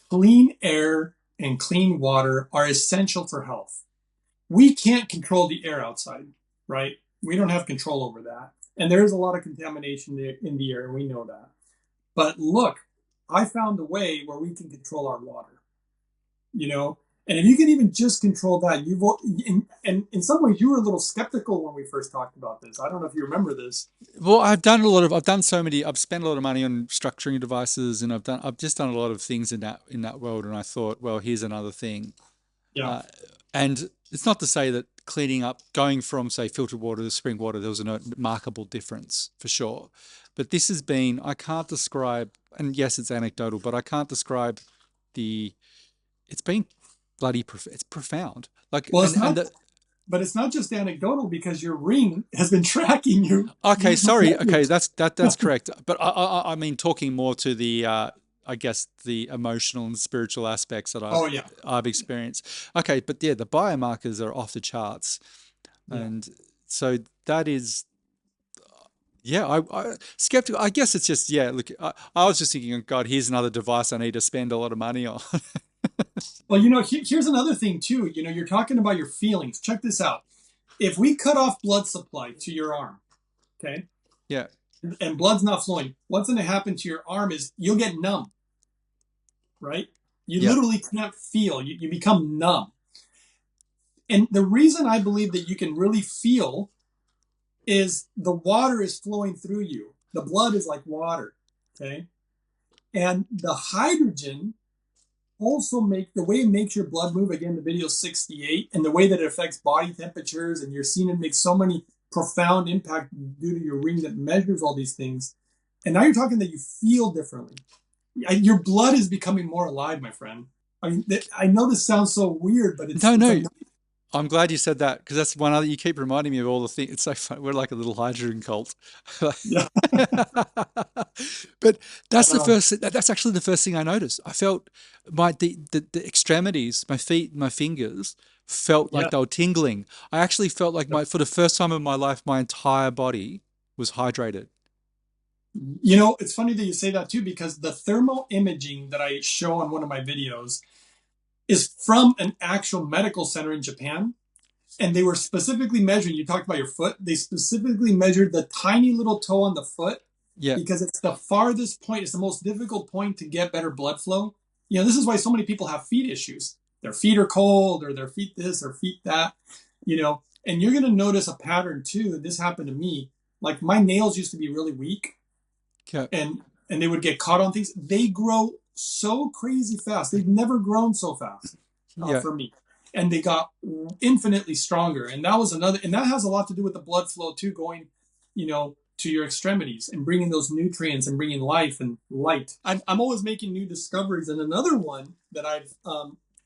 clean air and clean water are essential for health. We can't control the air outside, right? We don't have control over that. And there is a lot of contamination in the air, and we know that. But look, I found a way where we can control our water, you know? And if you can even just control that, and in some ways, you were a little skeptical when we first talked about this. I don't know if you remember this. Well, I've done so many, I've spent a lot of money on structuring devices and I've just done a lot of things in that world. And I thought, well, here's another thing. Yeah. Uh, and it's not to say that cleaning up, going from, say, filtered water to spring water, there was a remarkable difference for sure. But this has been, I can't describe, and yes, it's anecdotal, but I can't describe the, it's been it's profound. Like, Well, it's and not, but it's not just anecdotal because your ring has been tracking you. okay, Your sorry. Okay, memories. that's correct. But I mean talking more to the I guess the emotional and spiritual aspects that Oh yeah, I've experienced. Okay, but yeah, the biomarkers are off the charts, yeah. and so that is yeah. I skeptical. I guess it's just yeah. Look, I was just thinking, oh God, here's another device I need to spend a lot of money on. Well, here's another thing too. You're talking about your feelings. Check this out. If we cut off blood supply to your arm, okay, Yeah, and blood's not flowing, what's going to happen to your arm is you'll get numb, right? You yeah. literally can't feel. You become numb. And the reason I believe that you can really feel is the water is flowing through you. The blood is like water, okay? And the hydrogen also the way it makes your blood move, again, the video 68, and the way that it affects body temperatures, and you're seeing it make so many profound impact due to your ring that measures all these things. And now you're talking that you feel differently. Your blood is becoming more alive, my friend. I mean, I know this sounds so weird, but No, it's no. amazing. I'm glad you said that because that's one other. You keep reminding me of all the things. It's so fun. We're like a little hydrogen cult. Yeah. But that's the Um, first. That's actually the first thing I noticed. I felt the extremities, my feet, my fingers felt like yeah. they were tingling. I actually felt like my for the first time in my life, my entire body was hydrated. It's funny that you say that too, because the thermal imaging that I show on one of my videos is from an actual medical center in Japan. And they were specifically measuring, you talked about your foot, they specifically measured the tiny little toe on the foot Yeah, because it's the farthest point, it's the most difficult point to get better blood flow. This is why so many people have feet issues. Their feet are cold, or their feet this, or feet that, and you're going to notice a pattern too. This happened to me. Like my nails used to be really weak, yeah, and they would get caught on things. They grow so crazy fast. They've never grown so fast yeah. for me, and they got infinitely stronger. And that was another, and that has a lot to do with the blood flow too, going, to your extremities and bringing those nutrients and bringing life and light. I'm always making new discoveries. And another one that I've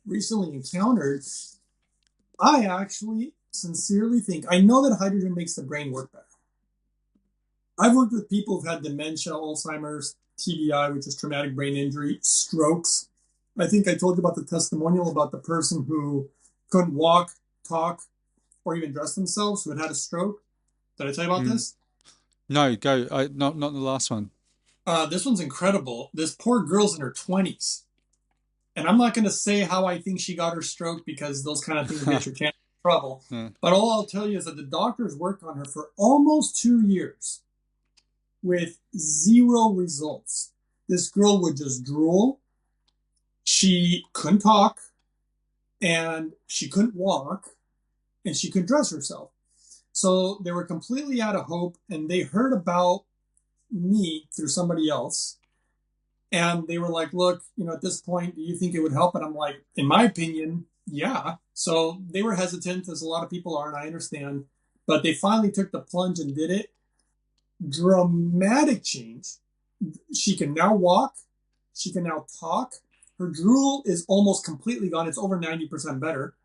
recently encountered, I actually sincerely think I know that hydrogen makes the brain work better. I've worked with people who've had dementia, Alzheimer's, TBI, which is traumatic brain injury, strokes. I think I told you about the testimonial about the person who couldn't walk, talk, or even dress themselves, who had a stroke. Did I tell you about Mm. this? No, go. Not the last one. This one's incredible. This poor girl's in her 20s. And I'm not going to say how I think she got her stroke because those kind of things get your chance in trouble. Yeah. But all I'll tell you is that the doctors worked on her for almost 2 years with zero results. This girl would just drool. She couldn't talk, and she couldn't walk, and she couldn't dress herself. So they were completely out of hope, and they heard about me through somebody else. And they were like, look, at this point, do you think it would help? And I'm like, in my opinion, yeah. So they were hesitant, as a lot of people are, and I understand. But they finally took the plunge and did it. Dramatic change. She can now walk. She can now talk. Her drool is almost completely gone. It's over 90% better.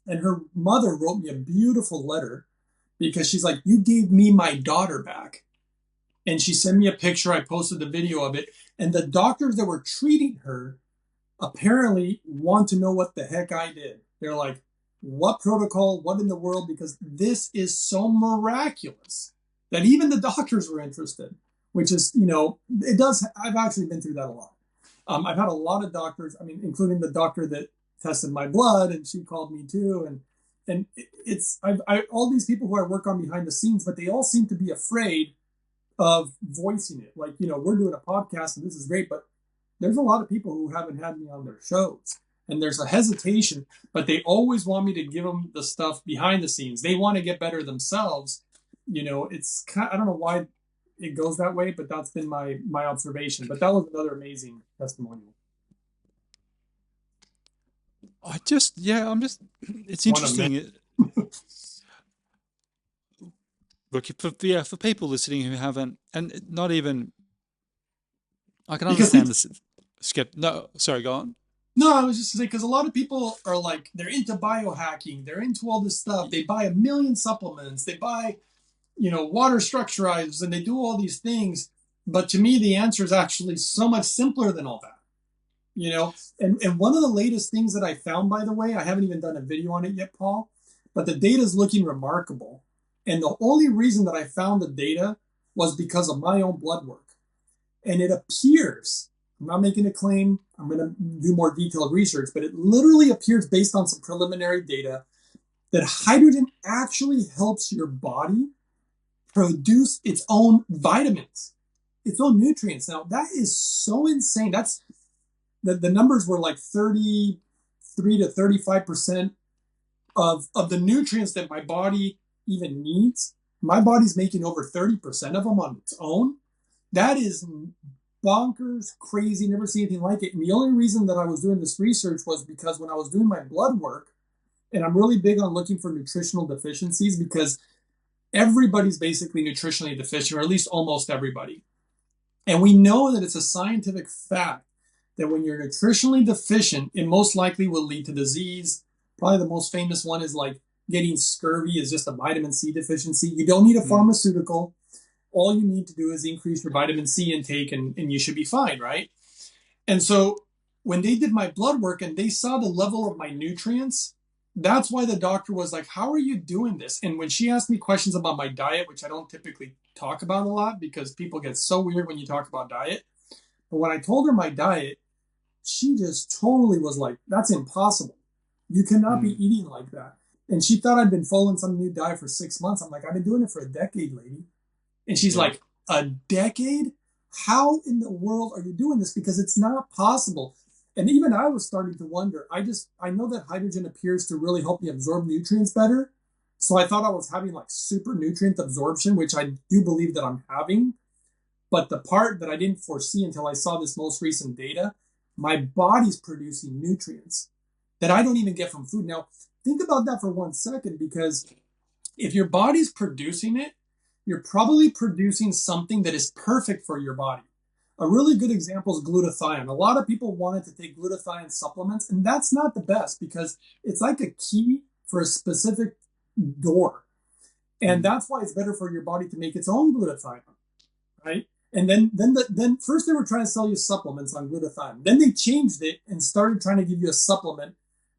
And her mother wrote me a beautiful letter because she's like, you gave me my daughter back. And she sent me a picture. I posted the video of it. And the doctors that were treating her apparently want to know what the heck I did. They're like, what protocol? What in the world? Because this is so miraculous that even the doctors were interested, which is, it does. I've actually been through that a lot. I've had a lot of doctors, I mean, including the doctor that tested my blood, and she called me too. And it's, all these people who I work on behind the scenes, but they all seem to be afraid of voicing it. Like, we're doing a podcast and this is great, but there's a lot of people who haven't had me on their shows. And there's a hesitation, but they always want me to give them the stuff behind the scenes. They want to get better themselves. It's kind of, I don't know why it goes that way, but that's been my observation. But that was another amazing testimonial. I'm just, it's One of many. interesting. Look, for people listening who haven't, and not even, I can Because they, understand this. No, sorry, go on. no, I was just to say because a lot of people are like they're into biohacking, they're into all this stuff. They buy a million supplements, they buy water structurizers, and they do all these things. But to me, the answer is actually so much simpler than all that. And one of the latest things that I found, by the way, I haven't even done a video on it yet, Paul, but the data is looking remarkable. And the only reason that I found the data was because of my own blood work. And it appears, I'm not making a claim, I'm going to do more detailed research, but it literally appears based on some preliminary data that hydrogen actually helps your body produce its own vitamins, its own nutrients. Now, that is so insane. That's the numbers were like 33 to 35% of the nutrients that my body even needs. My body's making over 30% of them on its own. That is bonkers, crazy, never seen anything like it. And the only reason that I was doing this research was because when I was doing my blood work, and I'm really big on looking for nutritional deficiencies because everybody's basically nutritionally deficient, or at least almost everybody. And we know that it's a scientific fact that when you're nutritionally deficient, it most likely will lead to disease. Probably the most famous one is like getting scurvy is just a vitamin C deficiency. You don't need a Mm, pharmaceutical. All you need to do is increase your vitamin C intake and you should be fine, right? And so when they did my blood work and they saw the level of my nutrients, that's why the doctor was like, how are you doing this? And when she asked me questions about my diet, which I don't typically talk about a lot because people get so weird when you talk about diet. But when I told her my diet, she just totally was like, that's impossible. You cannot be mm, eating like that. And she thought I'd been following some new diet for 6 months. I'm like, I've been doing it for a decade, lady. And she's yeah. like, a decade? How in the world are you doing this? Because it's not possible. And even I was starting to wonder. I know that hydrogen appears to really help me absorb nutrients better. So I thought I was having like super nutrient absorption, which I do believe that I'm having. But the part that I didn't foresee until I saw this most recent data, my body's producing nutrients that I don't even get from food. Now, think about that for 1 second, because if your body's producing it, you're probably producing something that is perfect for your body. A really good example is glutathione. A lot of people wanted to take glutathione supplements, and that's not the best because it's like a key for a specific door. And Mm, that's why it's better for your body to make its own glutathione, right? And then first they were trying to sell you supplements on glutathione. Then they changed it and started trying to give you a supplement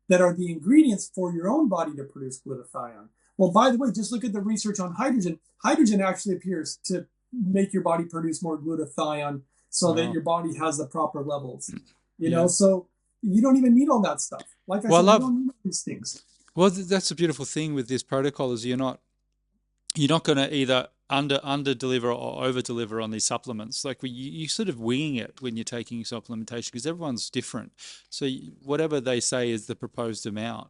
that are the ingredients for your own body to produce glutathione. Well, by the way, just look at the research on hydrogen. Hydrogen actually appears to make your body produce more glutathione so that wow. your body has the proper levels. Yeah. So you don't even need all that stuff. Like I Well, I said, you love, don't need these things. well, that's the beautiful thing with this protocol is you're not going to either under deliver or over deliver on these supplements. Like you sort of winging it when you're taking supplementation because everyone's different. So whatever they say is the proposed amount.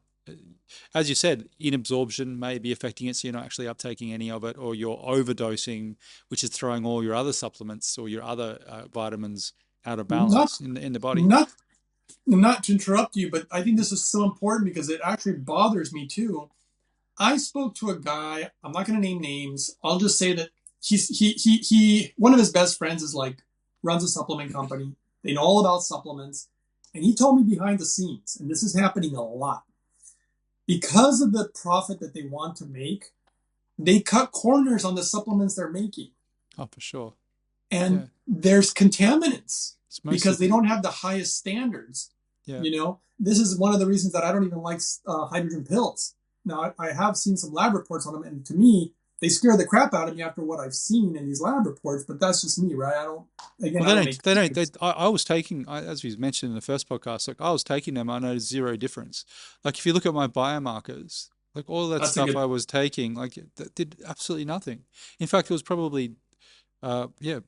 As you said, inabsorption may be affecting it, so you're not actually uptaking any of it, or you're overdosing, which is throwing all your other supplements or your other vitamins out of Not balance in the body. not not to interrupt you, but I think this is so important because it actually bothers me too. I spoke to a guy. I'm not going to name names. I'll just say that he one of his best friends is like runs a supplement company. They know all about supplements, and he told me behind the scenes, and this is happening a lot because of the profit that they want to make. They cut corners on the supplements they're making, Oh, for sure. and Yeah, there's contaminants it's because they mostly don't have the highest standards. yeah. This is one of the reasons that I don't even like hydrogen pills. Now, I have seen some lab reports on them, and to me, they scare the crap out of me after what I've seen in these lab reports. But that's just me, right? Well, I don't make claims. I was taking, as we mentioned in the first podcast, like I was taking them, I noticed zero difference. Like if you look at my biomarkers, like all that That's a stuff good. I was taking, like that did absolutely nothing. In fact, it was probably, yeah,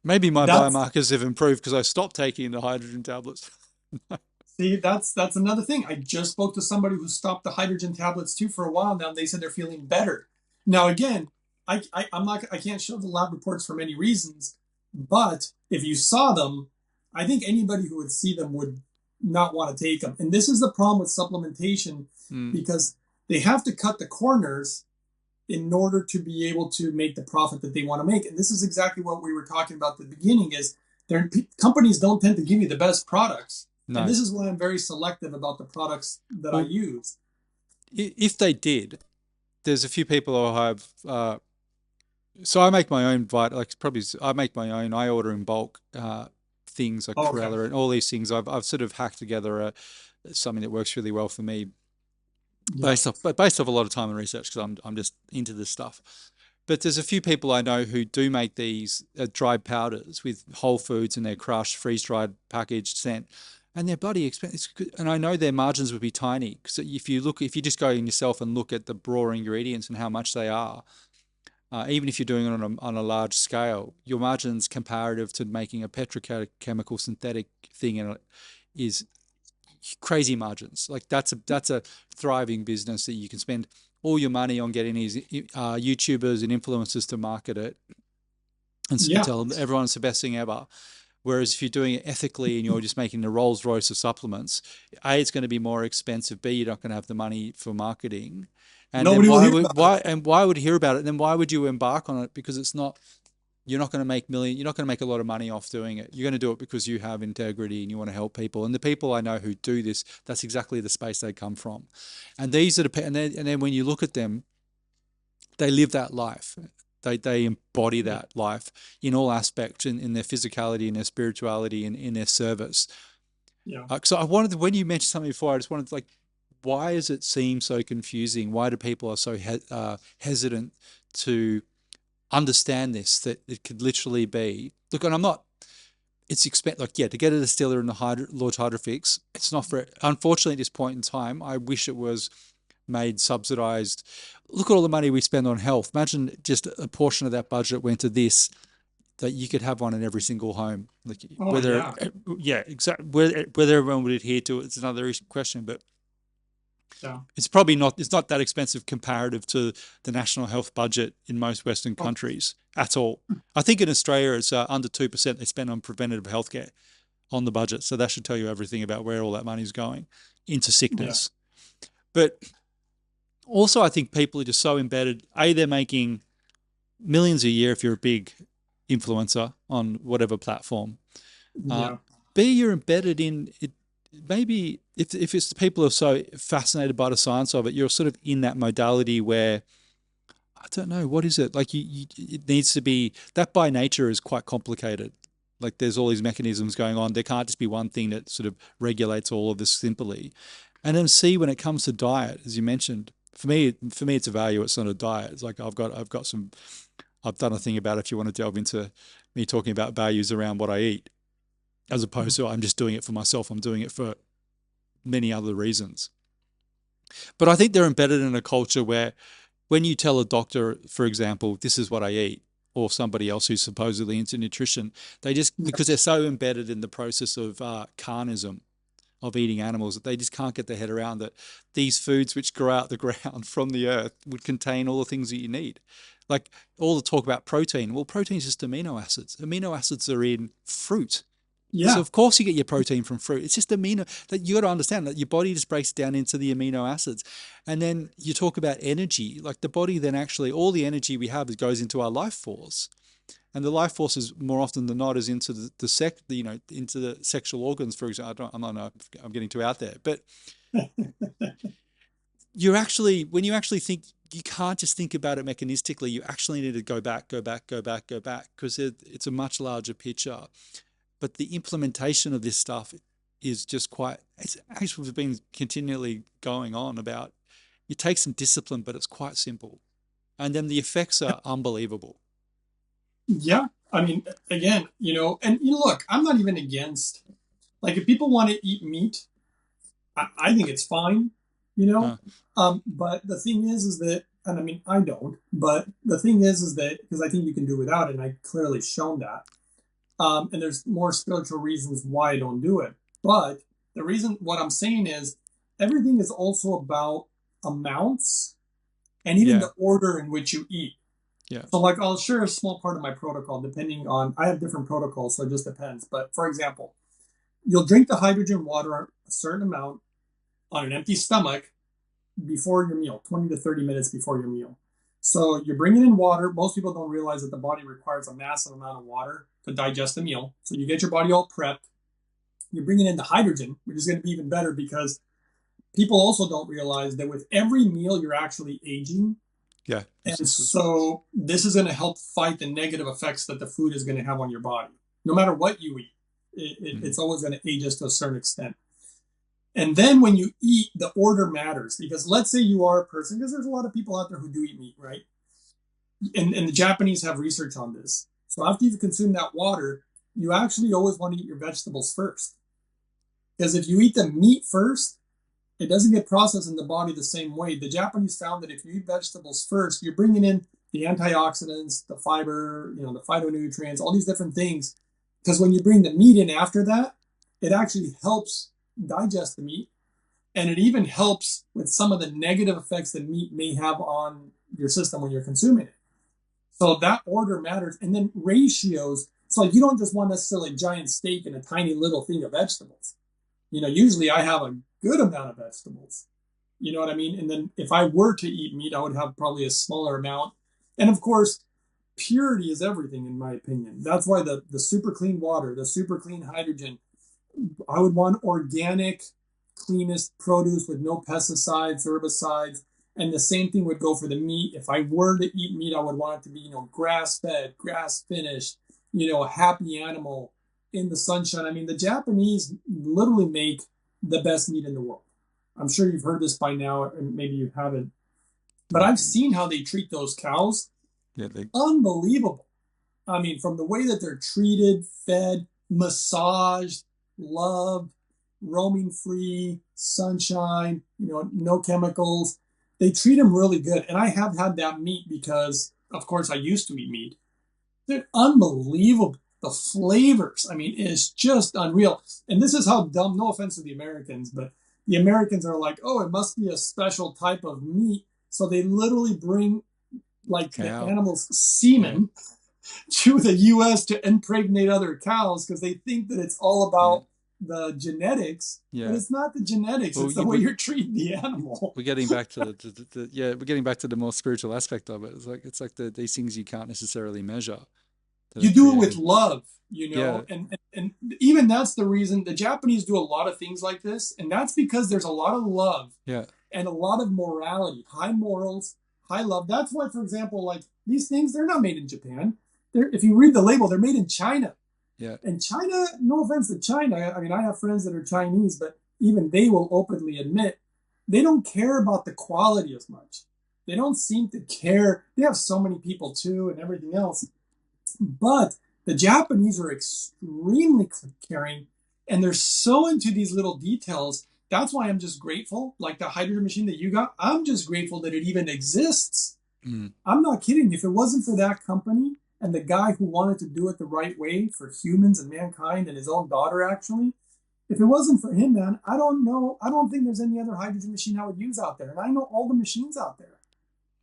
maybe my That's biomarkers have improved because I stopped taking the hydrogen tablets. See, that's another thing. I just spoke to somebody who stopped the hydrogen tablets too for a while now, and they said they're feeling better. Now, again, I can't show the lab reports for many reasons, but if you saw them, I think anybody who would see them would. not want to take them. And this is the problem with supplementation, Mm. because they have to cut the corners in order to be able to make the profit that they want to make. And this is exactly what we were talking about at the beginning, is companies don't tend to give you the best products. And No. this is why I'm very selective about the products that I Well, use. if they did, there's a few people who have. So I make my own like probably I make my own. I order in bulk things like Oh, okay. chlorella and all these things. I've sort of hacked together something that works really well for me Yeah. based off a lot of time and research because I'm just into this stuff. But there's a few people I know who do make these dried powders with whole foods and they're crushed, freeze dried, packaged, sent, and they're bloody expensive. And I know their margins would be tiny because if you just go in yourself and look at the raw ingredients and how much they are, even if you're doing it on a large scale, your margins comparative to making a petrochemical synthetic thing is crazy margins. Like that's a thriving business that you can spend all your money on getting these YouTubers and influencers to market it and Yeah. tell everyone it's the best thing ever. Whereas if you're doing it ethically and you're just making the Rolls Royce of supplements, A, it's going to be more expensive. B, you're not going to have the money for marketing. And then Nobody will hear about it. why would you hear about it? And then why would you embark on it? Because you're not going to make you're not going to make a lot of money off doing it. You're going to do it because you have integrity and you want to help people. And the people I know who do this, that's exactly the space they come from. And these are and then when you look at them, they live that life. They embody that life in all aspects, in their physicality, in their spirituality, in their service. Yeah. So when you mentioned something before, I just wanted to why does it seem so confusing? Why do people are so hesitant to understand this, that it could literally be, look, and I'm not, it's to get a distiller in the Lord's Hydrofix, it's not for, unfortunately at this point in time, I wish it was made subsidized. Look at all the money we spend on health. Imagine just a portion of that budget went to this, that you could have one in every single home. Like Oh, yeah. yeah, exactly. Whether everyone would adhere to it, it's another question, but Yeah. it's not that expensive comparative to the national health budget in most Western Oh, countries at all. I think in Australia it's under 2% they spend on preventative healthcare on the budget. So that should tell you everything about where all that money is going into yeah. sickness. But also I think people are just so embedded. They're making millions a year if you're a big influencer on whatever platform. Uh, Yeah. B, you're embedded in it. Maybe if it's the people who are so fascinated by the science of it, you're sort of in that modality where I don't know what is it like. It needs to be that by nature is quite complicated. Like there's all these mechanisms going on. There can't just be one thing that sort of regulates all of this simply. And then C, when it comes to diet, as you mentioned, for me it's a value. It's not a diet. It's like I've done a thing about if you want to delve into me talking about values around what I eat, as opposed to I'm just doing it for myself. I'm doing it for many other reasons. But I think they're embedded in a culture where when you tell a doctor, for example, this is what I eat, or somebody else who's supposedly into nutrition, they just, Yeah. because they're so embedded in the process of carnism, of eating animals, that they just can't get their head around that these foods which grow out the ground from the earth would contain all the things that you need. Like all the talk about protein. Well, protein is just amino acids. Amino acids are in fruit. So Yeah. of course you get your protein from fruit. It's just amino that you got to understand that your body just breaks it down into the amino acids. And then you talk about energy, like the body then actually all the energy we have goes into our life force. And the life force is more often than not is into into the sexual organs, for example. I'm getting too out there, but when you actually think, you can't just think about it mechanistically. You actually need to go back, go back, go back, go back, because it's a much larger picture. But the implementation of this stuff is just it's actually been continually going on about, it takes some discipline, but it's quite simple. And then the effects are unbelievable. Yeah. I mean, again, and look, I'm not even against, like, if people want to eat meat, I think it's fine, you know. Uh, But the thing is that, and I mean, I don't. But the thing is that, because I think you can do without it, and I clearly shown that. And there's more spiritual reasons why I don't do it. But the reason, what I'm saying is, everything is also about amounts and even yeah, the order in which you eat. yeah, So, like, I'll share a small part of my protocol depending on, I have different protocols, so it just depends. But for example, You'll drink the hydrogen water a certain amount on an empty stomach before your meal, 20 to 30 minutes before your meal. So you're bringing in water. Most people don't realize that the body requires a massive amount of water to digest a meal. So you get your body all prepped. You're bringing in the hydrogen, which is going to be even better because people also don't realize that with every meal, you're actually aging. Yeah. And so this is going to help fight the negative effects that the food is going to have on your body. No matter what you eat, it's always going to age us to a certain extent. And then when you eat, the order matters because let's say you are a person, because there's a lot of people out there who do eat meat, right? And the Japanese have research on this. So after you've consumed that water, you actually always want to eat your vegetables first. Because if you eat the meat first, it doesn't get processed in the body the same way. The Japanese found that if you eat vegetables first, you're bringing in the antioxidants, the fiber, the phytonutrients, all these different things. Because when you bring the meat in after that, it actually helps digest the meat. And it even helps with some of the negative effects that meat may have on your system when you're consuming it. So that order matters. And then ratios. So you don't just want necessarily a giant steak and a tiny little thing of vegetables. Usually I have a good amount of vegetables. You know what I mean? And then if I were to eat meat, I would have probably a smaller amount. And of course, purity is everything, in my opinion. That's why the super clean water, the super clean hydrogen, I would want organic, cleanest produce with no pesticides, herbicides. And the same thing would go for the meat. If I were to eat meat, I would want it to be, grass fed, grass finished, a happy animal in the sunshine. I mean, the Japanese literally make the best meat in the world. I'm sure you've heard this by now, and maybe you haven't. But I've seen how they treat those cows. Yeah, unbelievable. I mean, from the way that they're treated, fed, massaged, loved, roaming free, sunshine, no chemicals. They treat them really good. And I have had that meat because, of course, I used to eat meat. They're unbelievable. The flavors, I mean, it's just unreal. And this is how dumb, no offense to the Americans, but the Americans are like, oh, it must be a special type of meat. So they literally bring like the animal's semen to the U.S. to impregnate other cows because they think that it's all about the genetics. Yeah. But it's not the genetics. It's the way you're treating the animal. We're getting back to we're getting back to the more spiritual aspect of it. It's like these things you can't necessarily measure. You do it with love, and even that's the reason the Japanese do a lot of things like this, and that's because there's a lot of love, and a lot of morality, high morals, high love. That's why, for example, like these things, they're not made in Japan. If you read the label, they're made in China. Yeah. And China, no offense to China, I mean, I have friends that are Chinese, but even they will openly admit they don't care about the quality as much. They don't seem to care. They have so many people too, and everything else. But the Japanese are extremely caring, and they're so into these little details. That's why I'm just grateful. Like the hydrogen machine that you got, I'm just grateful that it even exists. I'm not kidding. If it wasn't for that company and the guy who wanted to do it the right way for humans and mankind and his own daughter, actually, if it wasn't for him, man, I don't know. I don't think there's any other hydrogen machine I would use out there. And I know all the machines out there.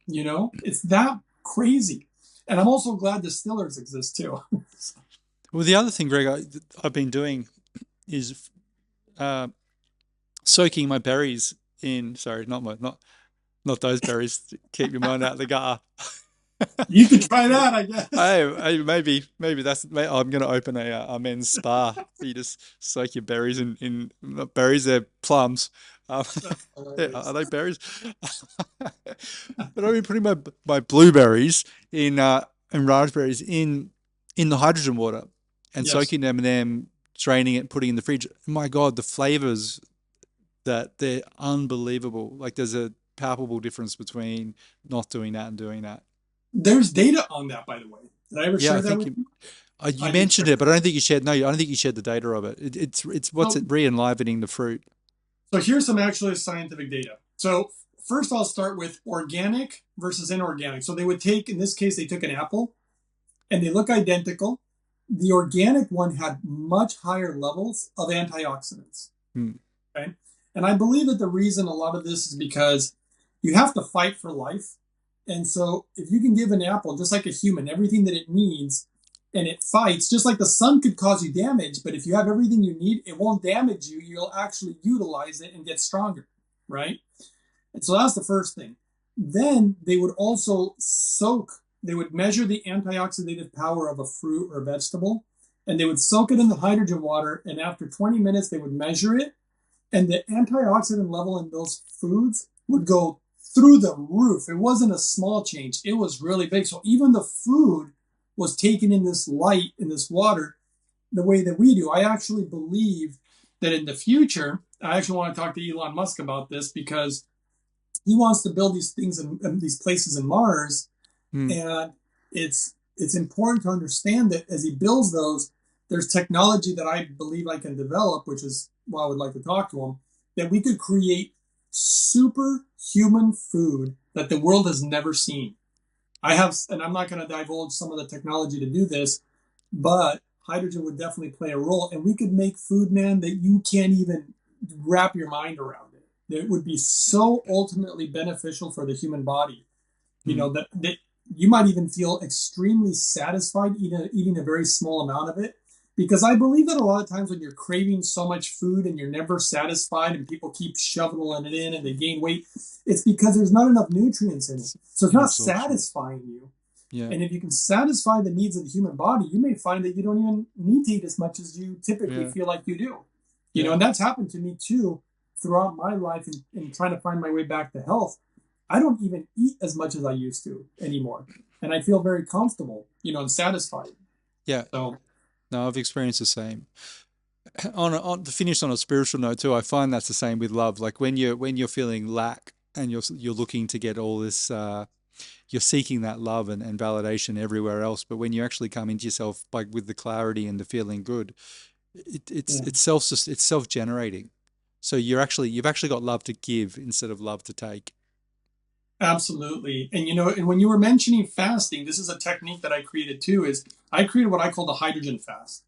It's that crazy. And I'm also glad distillers exist too. Well, the other thing, Greg, I've been doing is soaking my berries in. Sorry, not those berries. Keep your mind out of the gutter. You could try that, I guess. Hey, maybe that's. I'm going to open a men's spa. You just soak your berries in not berries, they're plums. Are they berries? But I've been putting my blueberries in and raspberries in the hydrogen water and soaking them and then draining it, putting it in the fridge. My God, the flavors they're unbelievable. Like there's a palpable difference between not doing that and doing that. There's data on that, by the way. Did I ever share that with you? You mentioned it, but I don't think you shared. No, I don't think you shared the data of it. It's what's it re-enlivening the fruit. So here's some actually scientific data. So first, I'll start with organic versus inorganic. So they would take, in this case, they took an apple, and they look identical. The organic one had much higher levels of antioxidants. Okay, and I believe that the reason a lot of this is because you have to fight for life. And so if you can give an apple, just like a human, everything that it needs, and it fights, just like the sun could cause you damage, but if you have everything you need, it won't damage you. You'll actually utilize it and get stronger, right? And so that's the first thing. Then they would also they would measure the antioxidative power of a fruit or vegetable, and they would soak it in the hydrogen water. And after 20 minutes, they would measure it, and the antioxidant level in those foods would go through the roof. It wasn't a small change, it was really big. So even the food was taken in this light, in this water, the way that we do. I actually believe that in the future, I actually want to talk to Elon Musk about this because he wants to build these things in these places in Mars, Mm. and it's important to understand that as he builds those, there's technology that I believe I can develop, which is why I would like to talk to him, that we could create superhuman food that the world has never seen. I have, and I'm not going to divulge some of the technology to do this, but hydrogen would definitely play a role, and we could make food, man, that you can't even wrap your mind around it. That would be so ultimately beneficial for the human body. You Mm. know that you might even feel extremely satisfied eating a very small amount of it, because I believe that a lot of times when you're craving so much food and you're never satisfied and people keep shoveling it in and they gain weight, it's because there's not enough nutrients in it, so it's In not absorption. satisfying you. Yeah. And if you can satisfy the needs of the human body, you may find that you don't even need to eat as much as you typically Yeah. feel like you do. Yeah. And that's happened to me too throughout my life in trying to find my way back to health. I don't even eat as much as I used to anymore. And I feel very comfortable, and satisfied. Yeah. So, No, I've experienced the same. On to finish on a spiritual note too, I find that's the same with love. Like when you're feeling lack and you're looking to get all this, you're seeking that love and validation everywhere else. But when you actually come into yourself, like with the clarity and the feeling good, yeah, it's self generating. So you've actually got love to give instead of love to take. absolutely. And when you were mentioning fasting, this is a technique that I created too, is I created what I call the hydrogen fast.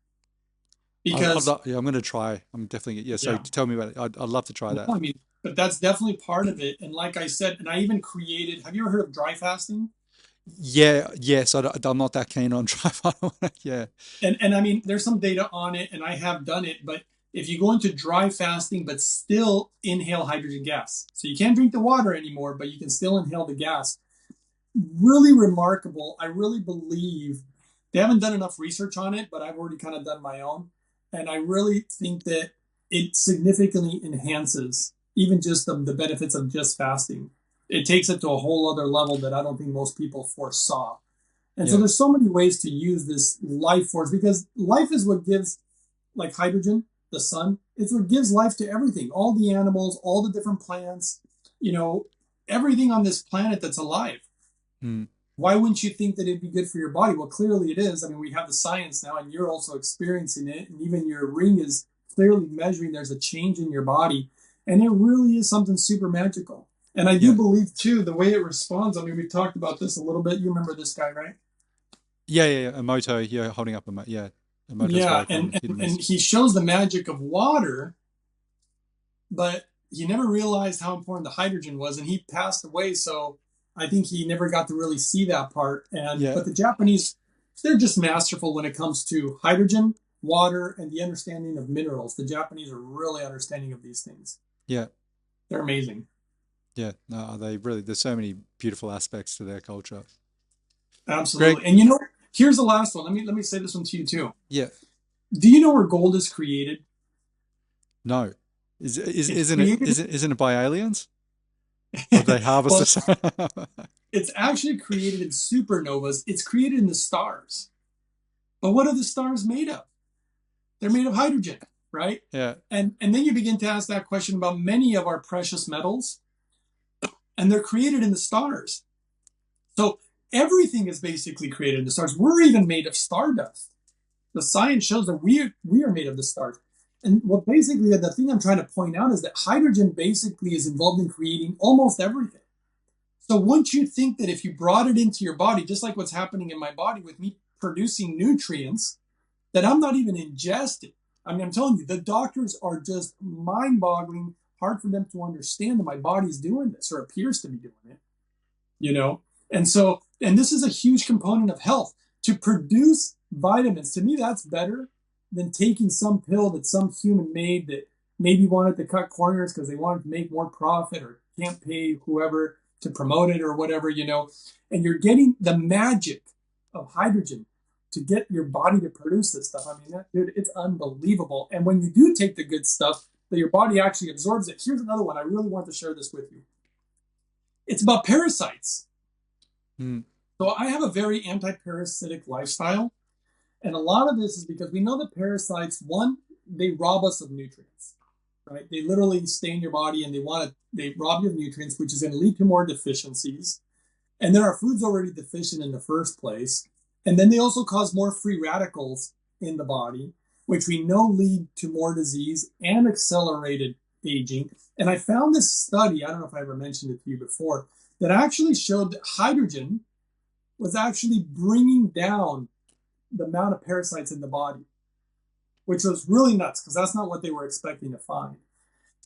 Because, Yeah, I'm going to try. I'm definitely, yeah. So yeah, tell me about it. I'd love to try no, that. I mean, but that's definitely part of it. And like I said, and I even created, have you ever heard of dry fasting? Yeah, yes, I'm not that keen on try. Yeah, And I mean, there's some data on it, and I have done it. But if you go into dry fasting, but still inhale hydrogen gas, so you can't drink the water anymore, but you can still inhale the gas. Really remarkable. I really believe they haven't done enough research on it, but I've already kind of done my own, and I really think that it significantly enhances even just the benefits of just fasting. It takes it to a whole other level that I don't think most people foresaw. And so yeah, there's so many ways to use this life force, because life is what gives, like hydrogen, the sun, it's what gives life to everything. All the animals, all the different plants, you know, everything on this planet that's alive. mm, Why wouldn't you think that it'd be good for your body? Well, clearly it is. I mean, we have the science now, and you're also experiencing it. And even your ring is clearly measuring there's a change in your body. And it really is something super magical. And I do yeah, believe, too, the way it responds. I mean, we talked about this a little bit. You remember this guy, right? yeah. A moto, yeah, holding up yeah, a moto's Yeah, bike on hit and and miss. he shows the magic of water, but he never realized how important the hydrogen was, and he passed away. So I think he never got to really see that part. And Yeah, but the Japanese, they're just masterful when it comes to hydrogen, water, and the understanding of minerals. The Japanese are really understanding of these things. yeah, They're amazing. yeah. No, they really. There's so many beautiful aspects to their culture. Greg, Absolutely. And here's the last one. Let me say this one to you too. yeah, Do you know where gold is created? no, It's created. isn't it by aliens or they harvest Well, the sun? it's actually created in supernovas. It's created in the stars. But what are the stars made of? They're made of hydrogen, right? Yeah, And then you begin to ask that question about many of our precious metals, and they're created in the stars. So everything is basically created in the stars. We're even made of stardust. The science shows that we are made of the stars. And what basically the thing I'm trying to point out is that hydrogen basically is involved in creating almost everything. So once you think that if you brought it into your body, just like what's happening in my body with me producing nutrients that I'm not even ingesting. I mean, I'm telling you, the doctors are just mind boggling, hard for them to understand that my body's doing this or appears to be doing it, you know? And so, and this is a huge component of health. to produce vitamins. To me, that's better than taking some pill that some human made that maybe wanted to cut corners because they wanted to make more profit or can't pay whoever to promote it or whatever, and you're getting the magic of hydrogen to get your body to produce this stuff. I mean, dude, it's unbelievable. And when you do take the good stuff, that your body actually absorbs it. Here's another one. I really want to share this with you. It's about parasites. Mm. So I have a very anti-parasitic lifestyle. And a lot of this is because we know that parasites, one, they rob us of nutrients, right? They literally stay in your body and they rob you of nutrients, which is going to lead to more deficiencies. And then our food's already deficient in the first place. And then they also cause more free radicals in the body, which we know lead to more disease and accelerated aging. And I found this study, I don't know if I ever mentioned it to you before, that actually showed that hydrogen was actually bringing down the amount of parasites in the body, which was really nuts because that's not what they were expecting to find.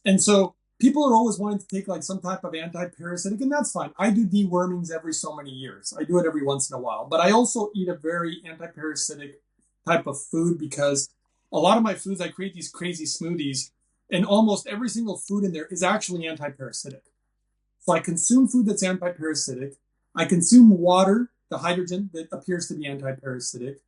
And so people are always wanting to take like some type of anti-parasitic, and that's fine. I do dewormings every so many years. I do it every once in a while, but I also eat a very anti-parasitic type of food because a lot of my foods, I create these crazy smoothies, and almost every single food in there is actually anti-parasitic. So I consume food that's anti-parasitic. I consume water, the hydrogen that appears to be anti-parasitic.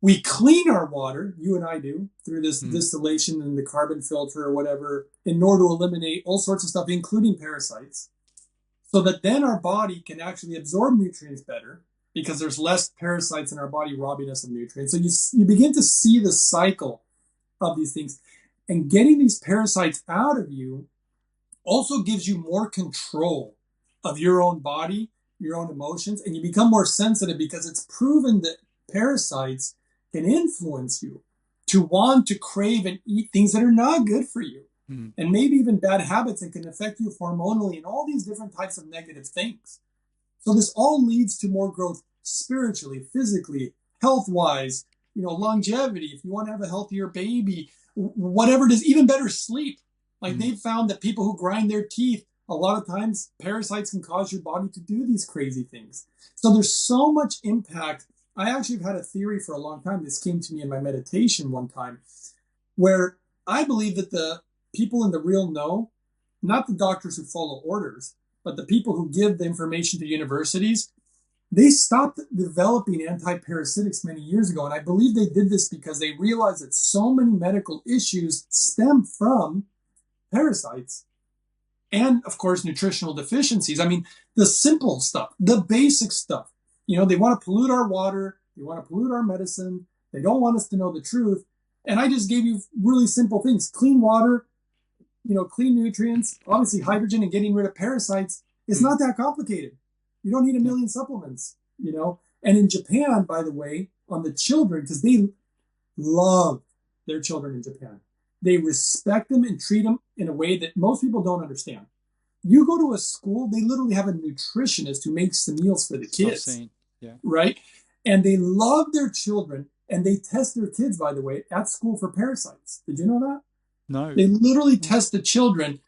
We clean our water, you and I do, through this distillation and the carbon filter or whatever, in order to eliminate all sorts of stuff, including parasites, so that then our body can actually absorb nutrients better because there's less parasites in our body robbing us of nutrients. So you begin to see the cycle of these things. And getting these parasites out of you also gives you more control of your own body, your own emotions, and you become more sensitive because it's proven that parasites can influence you to want to crave and eat things that are not good for you. And maybe even bad habits that can affect you hormonally and all these different types of negative things. So this all leads to more growth spiritually, physically, health-wise, longevity, if you want to have a healthier baby, whatever it is, even better sleep. Like they've found that people who grind their teeth, a lot of times parasites can cause your body to do these crazy things. So there's so much impact. I actually have had a theory for a long time. This came to me in my meditation one time, where I believe that the people in the real know, not the doctors who follow orders, but the people who give the information to universities, they stopped developing anti-parasitics many years ago. And I believe they did this because they realized that so many medical issues stem from parasites and, of course, nutritional deficiencies. I mean, the simple stuff, the basic stuff. They want to pollute our water. They want to pollute our medicine. They don't want us to know the truth. And I just gave you really simple things. Clean water, clean nutrients, obviously hydrogen, and getting rid of parasites. It's not that complicated. You don't need a million supplements, And in Japan, by the way, on the children, because they love their children in Japan. They respect them and treat them in a way that most people don't understand. You go to a school, they literally have a nutritionist who makes the meals for the kids. Yeah. Right? And they love their children, and they test their kids, by the way, at school for parasites. Did you know that? No. They literally test the children,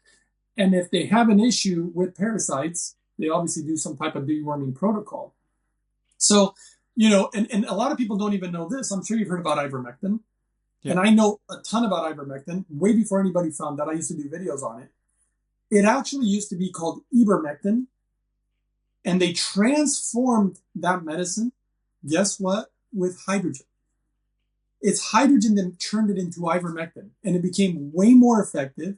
and if they have an issue with parasites, they obviously do some type of deworming protocol. So, and a lot of people don't even know this. I'm sure you've heard about ivermectin. Yeah. And I know a ton about ivermectin. Way before anybody found that, I used to do videos on it. It actually used to be called ivermectin. And they transformed that medicine, guess what? With hydrogen. It's hydrogen that turned it into ivermectin. And it became way more effective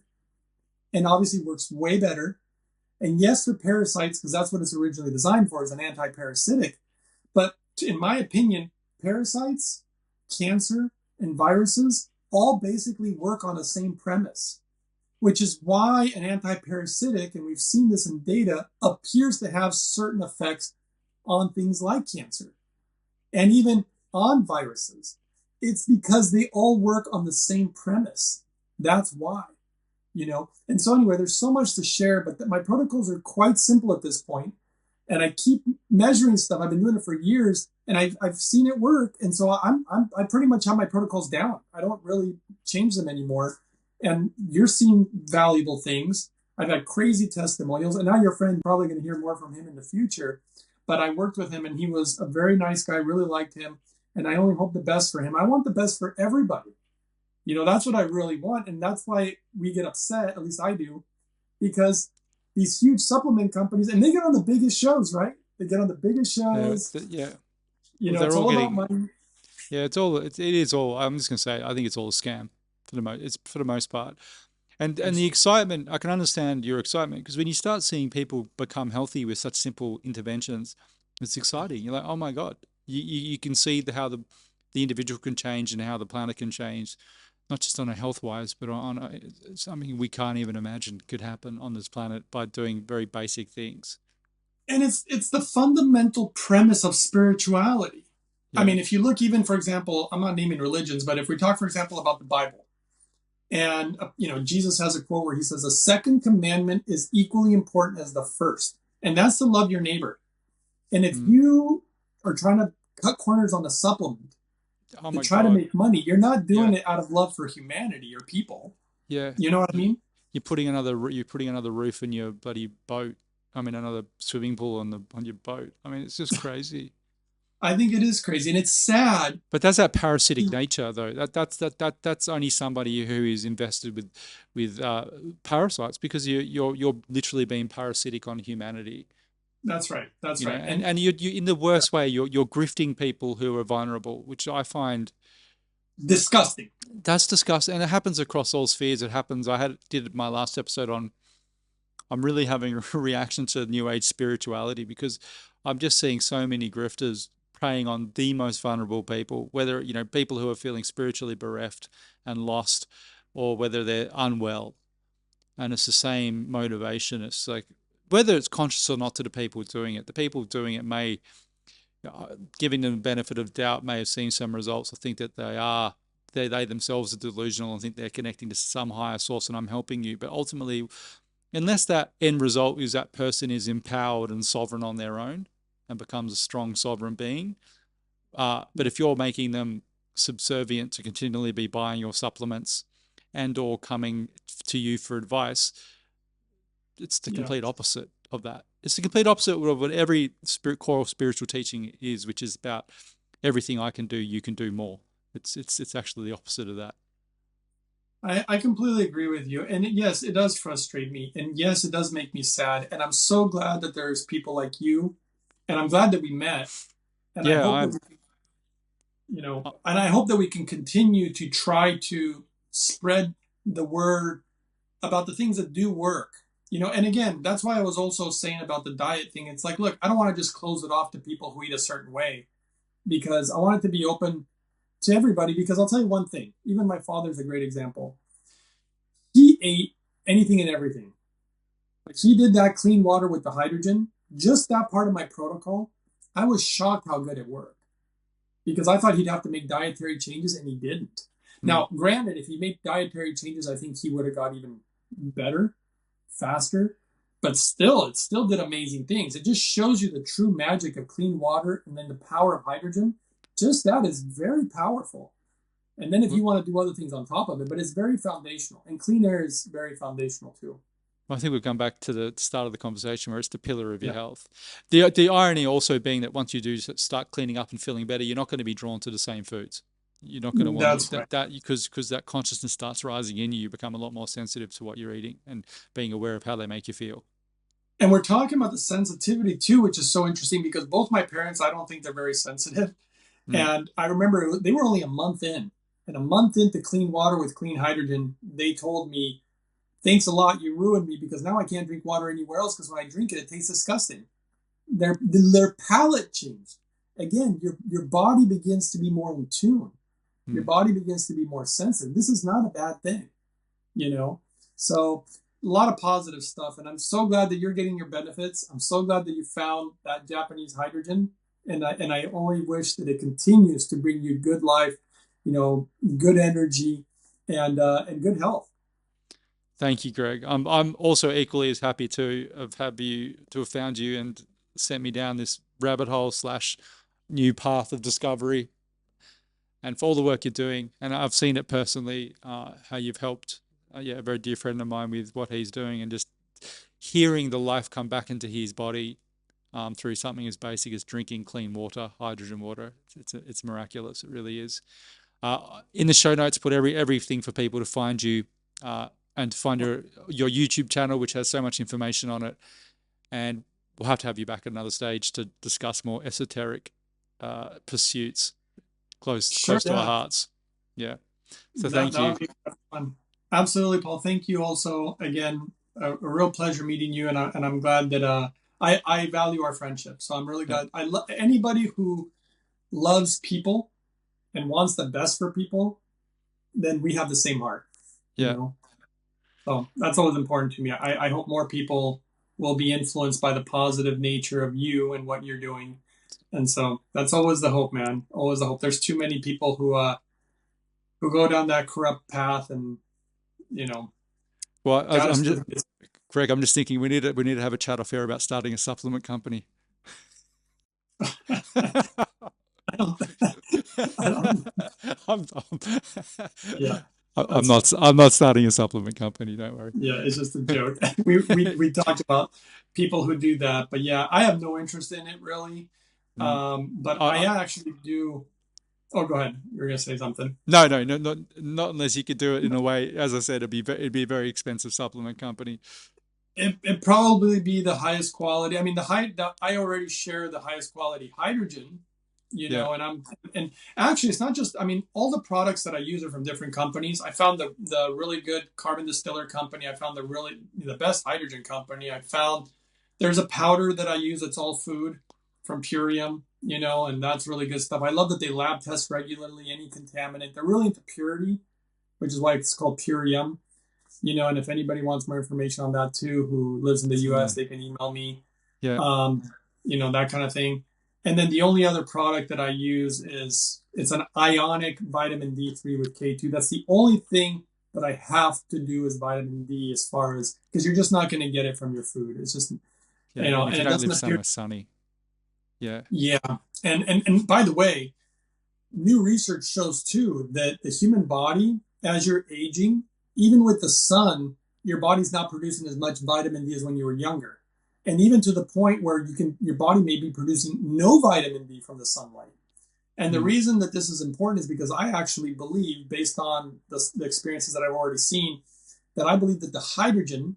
and obviously works way better. And yes, for parasites, because that's what it's originally designed for, is an anti-parasitic. But in my opinion, parasites, cancer, and viruses all basically work on the same premise, which is why an anti-parasitic, and we've seen this in data, appears to have certain effects on things like cancer and even on viruses. It's because they all work on the same premise. That's why, And so anyway, there's so much to share, but my protocols are quite simple at this point. And I keep measuring stuff. I've been doing it for years, and I've seen it work. And so I pretty much have my protocols down. I don't really change them anymore. And you're seeing valuable things. I've had crazy testimonials, and now your friend probably going to hear more from him in the future. but I worked with him, and he was a very nice guy. Really liked him, and I only hope the best for him. I want the best for everybody. That's what I really want, and that's why we get upset. At least I do, because these huge supplement companies, and they get on the biggest shows, right? They get on the biggest shows. Yeah. Well, they're It's all all about getting, money. yeah, it is all, I'm just going to say, I think it's all a scam it's for the most part. And the excitement, I can understand your excitement because when you start seeing people become healthy with such simple interventions, it's exciting. You're like, oh my God, you can see how the individual can change and how the planet can change, not just on a health wise, but on something we can't even imagine could happen on this planet by doing very basic things. And it's the fundamental premise of spirituality. I Yeah. mean, if you look, even for example, I'm not naming religions, but if we talk, for example, about the Bible, and Jesus has a quote where he says, "The second commandment is equally important as the first, and that's to love your neighbor." And if Mm. you are trying to cut corners on the supplement Oh to my try to God. make money, you're not doing Yeah. it out of love for humanity or people. Yeah. You know what I mean? You're putting another roof in your bloody boat. I mean, another swimming pool on your boat. I mean, it's just crazy. I think it is crazy, and it's sad. But that's that parasitic nature, though. That's only somebody who is invested with parasites because you're literally being parasitic on humanity. That's right. That's right. And you in the worst way, you're grifting people who are vulnerable, which I find Disgusting. that's disgusting, and it happens across all spheres. It happens. Did my last episode on. I'm really having a reaction to New Age spirituality because I'm just seeing so many grifters preying on the most vulnerable people, whether, people who are feeling spiritually bereft and lost, or whether they're unwell. And it's the same motivation. It's like, whether it's conscious or not to the people doing it, the people doing it may, giving them the benefit of doubt, may have seen some results. I think that they themselves are delusional and think they're connecting to some higher source and I'm helping you. But ultimately, unless that end result is that person is empowered and sovereign on their own and becomes a strong sovereign being, but if you're making them subservient to continually be buying your supplements and or coming to you for advice, it's the Yeah. complete opposite of that. It's the complete opposite of what every core spiritual teaching is, which is about everything I can do, you can do more. It's actually the opposite of that. I completely agree with you. And yes, it does frustrate me. And yes, it does make me sad. And I'm so glad that there's people like you. And I'm glad that we met. And I Yeah, hope that I'm. and I hope that we can continue to try to spread the word about the things that do work. And again, that's why I was also saying about the diet thing. It's like, look, I don't want to just close it off to people who eat a certain way because I want it to be open to everybody. Because I'll tell you one thing, even my father's a great example. He ate anything and everything. Like he did that clean water with the hydrogen, just that part of my protocol. I was shocked how good it worked because I thought he'd have to make dietary changes and he didn't. Mm, Now, granted, if he made dietary changes, I think he would have got even better, faster. But still, it still did amazing things. It just shows you the true magic of clean water and then the power of hydrogen. Just that is very powerful. And then if you want to do other things on top of it, but it's very foundational. And clean air is very foundational too. I think we've come back to the start of the conversation where it's the pillar of your Yeah. health. The irony also being that once you do start cleaning up and feeling better, you're not going to be drawn to the same foods. You're not going to want That's right. that because that consciousness starts rising in you. You become a lot more sensitive to what you're eating and being aware of how they make you feel. And we're talking about the sensitivity too, which is so interesting because both my parents, I don't think they're very sensitive. Mm. And I remember they were only a month in. And a month into clean water with clean hydrogen, they told me, "Thanks a lot, you ruined me because now I can't drink water anywhere else because when I drink it, it tastes disgusting." Their palate changed. Again, your body begins to be more in tune. Your Mm. body begins to be more sensitive. This is not a bad thing, you know? So a lot of positive stuff. And I'm so glad that you're getting your benefits. I'm so glad that you found that Japanese hydrogen. And I only wish that it continues to bring you good life, good energy and good health. Thank you, Greg. I'm also equally as happy to have found you and sent me down this rabbit hole slash new path of discovery, and for all the work you're doing. And I've seen it personally, how you've helped, a very dear friend of mine with what he's doing, and just hearing the life come back into his body. through something as basic as drinking clean water, hydrogen water. It's miraculous. It really is. In the show notes, put everything for people to find you and to find your YouTube channel, which has so much information on it. And we'll have to have you back at another stage to discuss more esoteric pursuits close Sure, to our yeah. hearts. Yeah. So thank That you. would be fun. Absolutely, Paul. Thank you also again. A real pleasure meeting you, and I'm glad that I value our friendship. So I'm really Yeah. glad. Anybody who loves people and wants the best for people, then we have the same heart. You Yeah. know, so that's always important to me. I hope more people will be influenced by the positive nature of you and what you're doing. And so that's always the hope, man. Always the hope. There's too many people who go down that corrupt path, and you know, Well, gotta I'm just, still get. Greg, I'm just thinking we need to have a chat off air about starting a supplement company. I don't, I don't, I'm, yeah, I'm that's fine. not. I'm not starting a supplement company. Don't worry. Yeah, it's just a joke. We talked about people who do that, but yeah, I have no interest in it really. Mm. But I actually do. Oh, go ahead. You're gonna say something. No, not unless you could do it in a way. As I said, it'd be a very expensive supplement company. It probably be the highest quality. I mean, I already share the highest quality hydrogen, Yeah, and actually it's not just. I mean, all the products that I use are from different companies. I found the really good carbon distiller company. I found the best hydrogen company. I found there's a powder that I use that's all food from Purium, and that's really good stuff. I love that they lab test regularly any contaminant. They're really into purity, which is why it's called Purium. And if anybody wants more information on that too, who lives in the so US, no. they can email me, Yeah, um, that kind of thing. And then the only other product that I use it's an ionic vitamin D3 with K2. That's the only thing that I have to do is vitamin D as far as, because you're just not going to get it from your food. It's just, yeah. And if and you it don't doesn't live appear. somewhere sunny, yeah, Yeah. And by the way, new research shows too that the human body, as you're aging, even with the sun, your body's not producing as much vitamin D as when you were younger. And even to the point where your body may be producing no vitamin D from the sunlight. And the mm, reason that this is important is because I actually believe, based on the experiences that I've already seen, that I believe that the hydrogen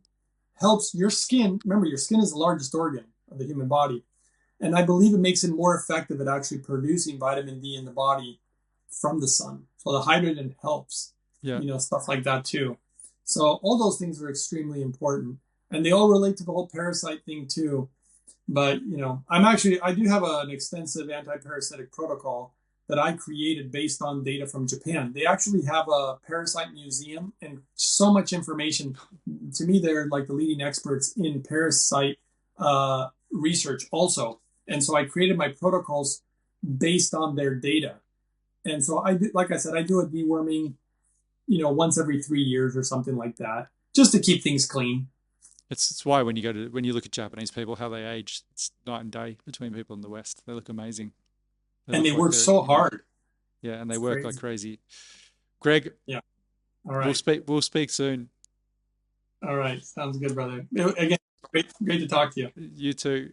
helps your skin. Remember, your skin is the largest organ of the human body. And I believe it makes it more effective at actually producing vitamin D in the body from the sun. So the hydrogen helps, yeah. stuff like that too. So all those things are extremely important. And they all relate to the whole parasite thing too. But, I do have an extensive anti-parasitic protocol that I created based on data from Japan. They actually have a parasite museum and so much information. To me, they're like the leading experts in parasite research also. And so I created my protocols based on their data. And so I do, like I said, I do a deworming, once every 3 years or something like that, just to keep things clean. It's why when you look at Japanese people, how they age, it's night and day between people in the West. They look amazing. They And look they like work they're, so hard. yeah, and they It's work like crazy. crazy. Greg, Yeah. All right. we'll speak soon. All right. Sounds good, brother. Again, great to talk to you. You too.